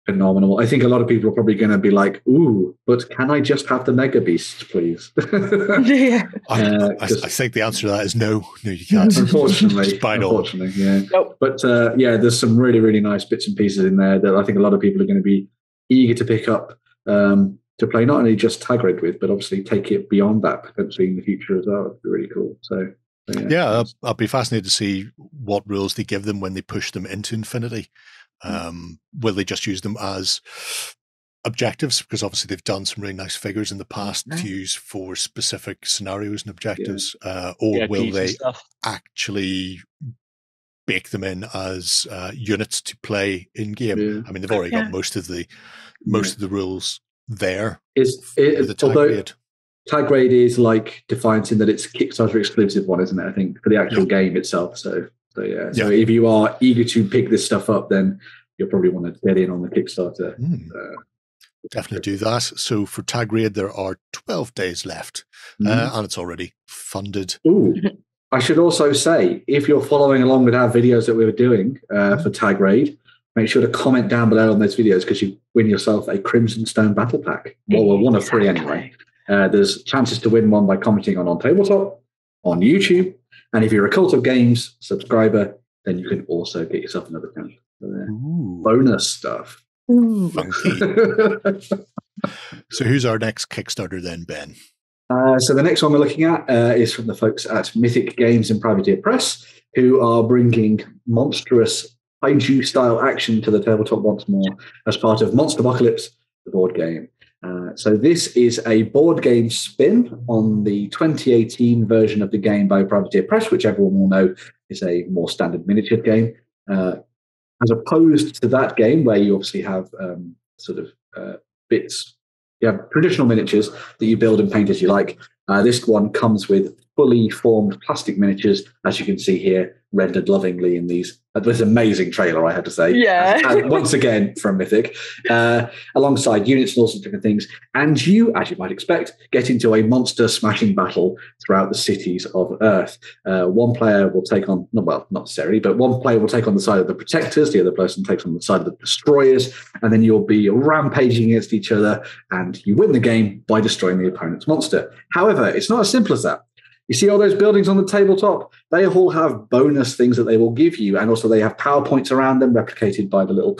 phenomenal. I think a lot of people are probably going to be like, ooh, but can I just have the mega beasts, please? I think the answer to that is no. No, you can't. Unfortunately. Yeah. Nope. But there's some really, really nice bits and pieces in there that I think a lot of people are going to be eager to pick up to play, not only just tag raid with, but obviously take it beyond that potentially in the future as well. It'd be really cool. So I'll be fascinated to see what rules they give them when they push them into Infinity. Will they just use them as objectives? Because obviously they've done some really nice figures in the past to use for specific scenarios and objectives. Or will they actually bake them in as units to play in game? Yeah. I mean, they've already got most of the rules there. Tag raid is like Defiance in that it's Kickstarter exclusive one, isn't it? I think for the actual game itself. So if you are eager to pick this stuff up, then you'll probably want to get in on the Kickstarter. Definitely do that. So for Tag Raid, there are 12 days left, and it's already funded. Ooh. I should also say, if you're following along with our videos that we were doing for Tag Raid, make sure to comment down below on those videos because you win yourself a Crimson Stone Battle Pack. Well, one of three anyway. There's chances to win one by commenting on OnTableTop, on YouTube, and if you're a Cult of Games subscriber, then you can also get yourself another channel. Bonus stuff. Funky. So who's our next Kickstarter then, Ben? So the next one we're looking at is from the folks at Mythic Games and Privateer Press, who are bringing monstrous kaiju-style action to the tabletop once more as part of Monsterpocalypse, the board game. So this is a board game spin on the 2018 version of the game by Privateer Press, which everyone will know is a more standard miniature game, as opposed to that game where you obviously have bits. You have traditional miniatures that you build and paint as you like. This one comes with fully formed plastic miniatures, as you can see here, rendered lovingly in these. This amazing trailer, I had to say. Yeah. Once again, from Mythic, alongside units and all sorts of different things. And you, as you might expect, get into a monster smashing battle throughout the cities of Earth. One player will take on, not necessarily, but one player will take on the side of the protectors, the other person takes on the side of the destroyers, and then you'll be rampaging against each other, and you win the game by destroying the opponent's monster. However, it's not as simple as that. You see all those buildings on the tabletop? They all have bonus things that they will give you. And also they have PowerPoints around them, replicated by the little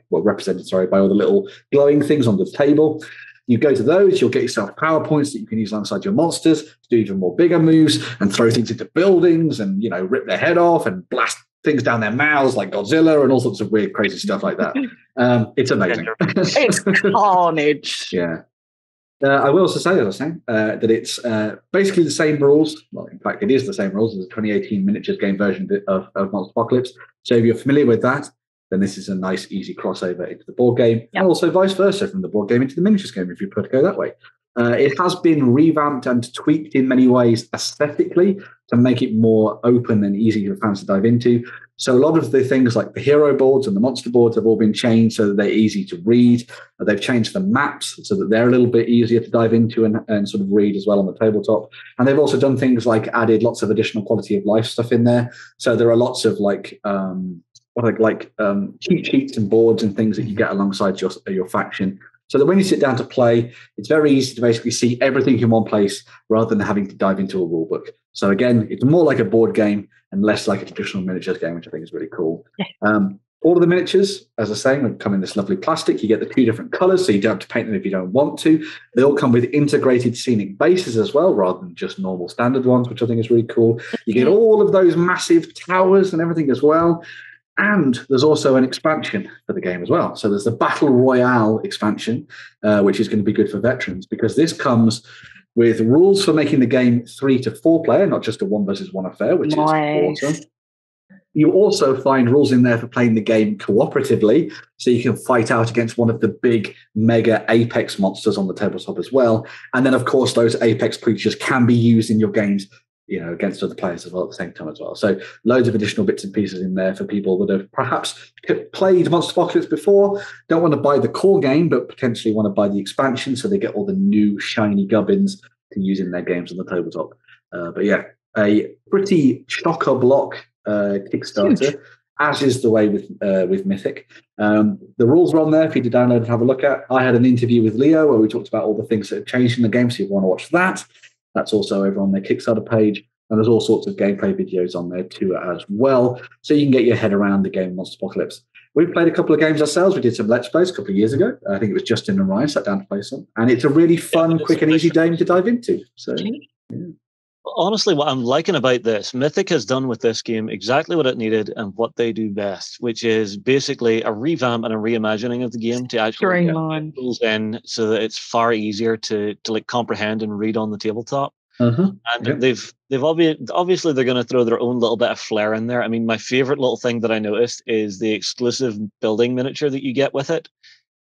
represented by all the little glowing things on the table. You go to those, you'll get yourself PowerPoints that you can use alongside your monsters to do even more bigger moves and throw things into buildings and, rip their head off and blast things down their mouths like Godzilla and all sorts of weird, crazy stuff like that. It's amazing. It's carnage. Yeah. I will also say, as I was saying, that it's basically the same rules. Well, in fact, it is the same rules as the 2018 miniatures game version of Monsterpocalypse. So if you're familiar with that, then this is a nice, easy crossover into the board game, and also vice versa from the board game into the miniatures game, if you prefer to go that way. It has been revamped and tweaked in many ways aesthetically to make it more open and easy for fans to dive into. So a lot of the things like the hero boards and the monster boards have all been changed so that they're easy to read. They've changed the maps so that they're a little bit easier to dive into and sort of read as well on the tabletop. And they've also done things like added lots of additional quality of life stuff in there. So there are lots of cheat sheets and boards and things that you get alongside your faction. So that when you sit down to play, it's very easy to basically see everything in one place rather than having to dive into a rule book. So again, it's more like a board game and less like a traditional miniatures game, which I think is really cool. All of the miniatures, as I was saying, come in this lovely plastic. You get the 2 different colors, so you don't have to paint them if you don't want to. They all come with integrated scenic bases as well, rather than just normal standard ones, which I think is really cool. You get all of those massive towers and everything as well. And there's also an expansion for the game as well. So there's the Battle Royale expansion, which is going to be good for veterans, because this comes with rules for making the game 3 to 4 player, not just a 1 versus 1 affair, which is awesome. You also find rules in there for playing the game cooperatively, so you can fight out against one of the big mega apex monsters on the tabletop as well. And then, of course, those apex creatures can be used in your games, against other players as well at the same time as well. So loads of additional bits and pieces in there for people that have perhaps played Monsterpocalypse before, don't want to buy the core game, but potentially want to buy the expansion so they get all the new shiny gubbins to use in their games on the tabletop. But yeah, a pretty chock-a-block Kickstarter, as is the way with Mythic. The rules are on there for you to download and have a look at. I had an interview with Leo where we talked about all the things that have changed in the game, so if you want to watch that, that's also over on their Kickstarter page. And there's all sorts of gameplay videos on there too as well, so you can get your head around the game Monsterpocalypse. We've played a couple of games ourselves. We did some Let's Plays a couple of years ago. I think it was Justin and Ryan sat down to play some. And it's a really fun, quick and easy game to dive into. So, yeah. Honestly, what I'm liking about this, Mythic has done with this game exactly what it needed and what they do best, which is basically a revamp and a reimagining of the game to actually get rules in so that it's far easier to comprehend and read on the tabletop. And they've obviously they're going to throw their own little bit of flair in there. I mean, my favorite little thing that I noticed is the exclusive building miniature that you get with it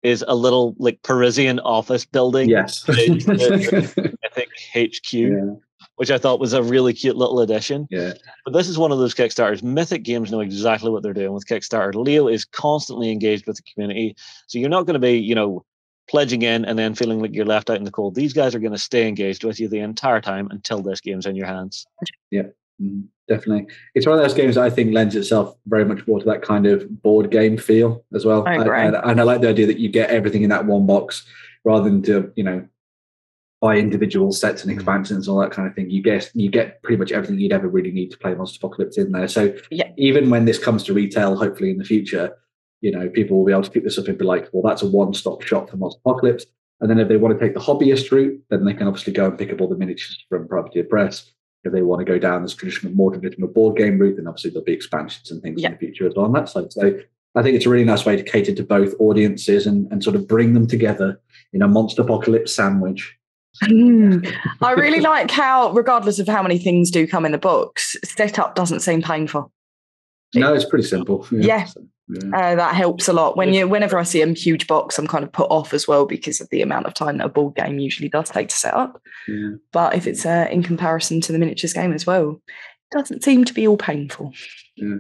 is a little Parisian office building. Yes, I think HQ. Yeah. Which I thought was a really cute little addition. Yeah. But this is one of those Kickstarters. Mythic Games know exactly what they're doing with Kickstarter. Leo is constantly engaged with the community. So you're not going to be, pledging in and then feeling like you're left out in the cold. These guys are going to stay engaged with you the entire time until this game's in your hands. Yeah, definitely. It's one of those games that I think lends itself very much more to that kind of board game feel as well. I agree. And I like the idea that you get everything in that one box rather than to, buy individual sets and expansions and all that kind of thing. You get pretty much everything you'd ever really need to play Monsterpocalypse in there. So even when this comes to retail, hopefully in the future, people will be able to pick this up and be like, well, that's a one-stop shop for Monsterpocalypse. And then if they want to take the hobbyist route, then they can obviously go and pick up all the miniatures from Privateer Press. If they want to go down this more traditional board game route, then obviously there'll be expansions and things in the future as well on that side. So I think it's a really nice way to cater to both audiences and sort of bring them together in a Monsterpocalypse sandwich. I really like how, regardless of how many things do come in the books, setup doesn't seem painful. No, it's pretty simple. Yeah. That helps a lot. Whenever I see a huge box, I'm kind of put off as well because of the amount of time that a board game usually does take to set up. Yeah. But if it's in comparison to the miniatures game as well, it doesn't seem to be all painful. Yeah.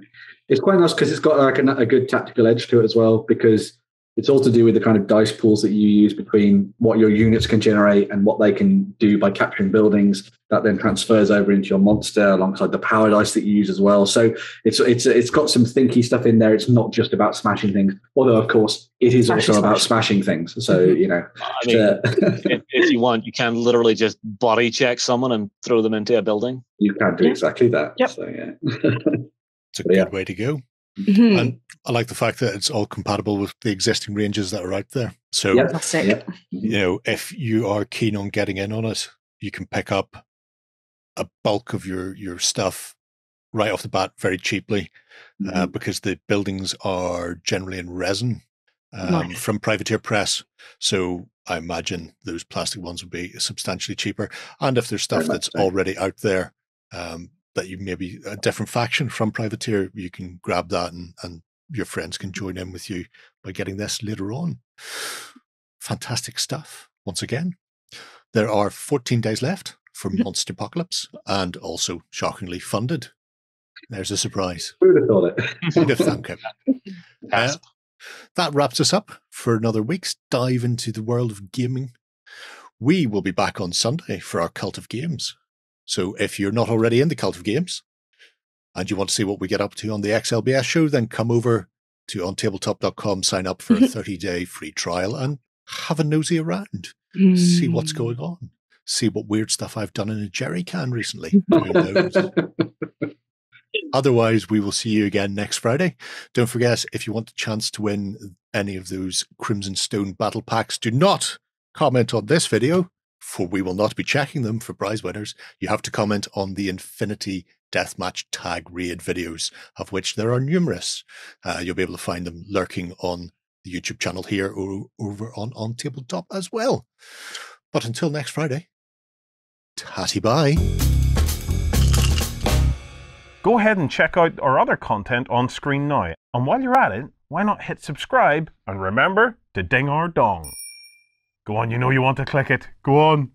It's quite nice because it's got like a good tactical edge to it as well, because it's all to do with the kind of dice pools that you use between what your units can generate and what they can do by capturing buildings. That then transfers over into your monster alongside the power dice that you use as well. So it's got some thinky stuff in there. It's not just about smashing things, although of course it is also about smashing things. So I mean, if you want, you can literally just body check someone and throw them into a building. You can do exactly that. Yep. So yeah, it's a good way to go. Mm-hmm. And I like the fact that it's all compatible with the existing ranges that are out there. So, That's sick. If you are keen on getting in on it, you can pick up a bulk of your stuff right off the bat very cheaply, because the buildings are generally in resin from Privateer Press. So I imagine those plastic ones would be substantially cheaper. And if there's stuff that's already out there, that you maybe a different faction from Privateer, you can grab that and your friends can join in with you by getting this later on. Fantastic stuff. Once again, there are 14 days left for Monsterpocalypse, and also shockingly funded. There's a surprise. Who would have thought it? Who'd have thunk it? That wraps us up for another week's dive into the world of gaming. We will be back on Sunday for our Cult of Games. So if you're not already in the Cult of Games and you want to see what we get up to on the XLBS show, then come over to OnTableTop.com, sign up for a 30-day free trial and have a nosy around. See what's going on. See what weird stuff I've done in a jerry can recently. Who knows? Otherwise, we will see you again next Friday. Don't forget, if you want a chance to win any of those Crimson Stone battle packs, do not comment on this video, for we will not be checking them for prize winners. You have to comment on the Infinity Deathmatch tag raid videos, of which there are numerous. You'll be able to find them lurking on the YouTube channel here or over on Tabletop as well. But until next Friday, tatty bye. Go ahead and check out our other content on screen now. And while you're at it, why not hit subscribe and remember to ding our dong. Go on, you know you want to click it. Go on.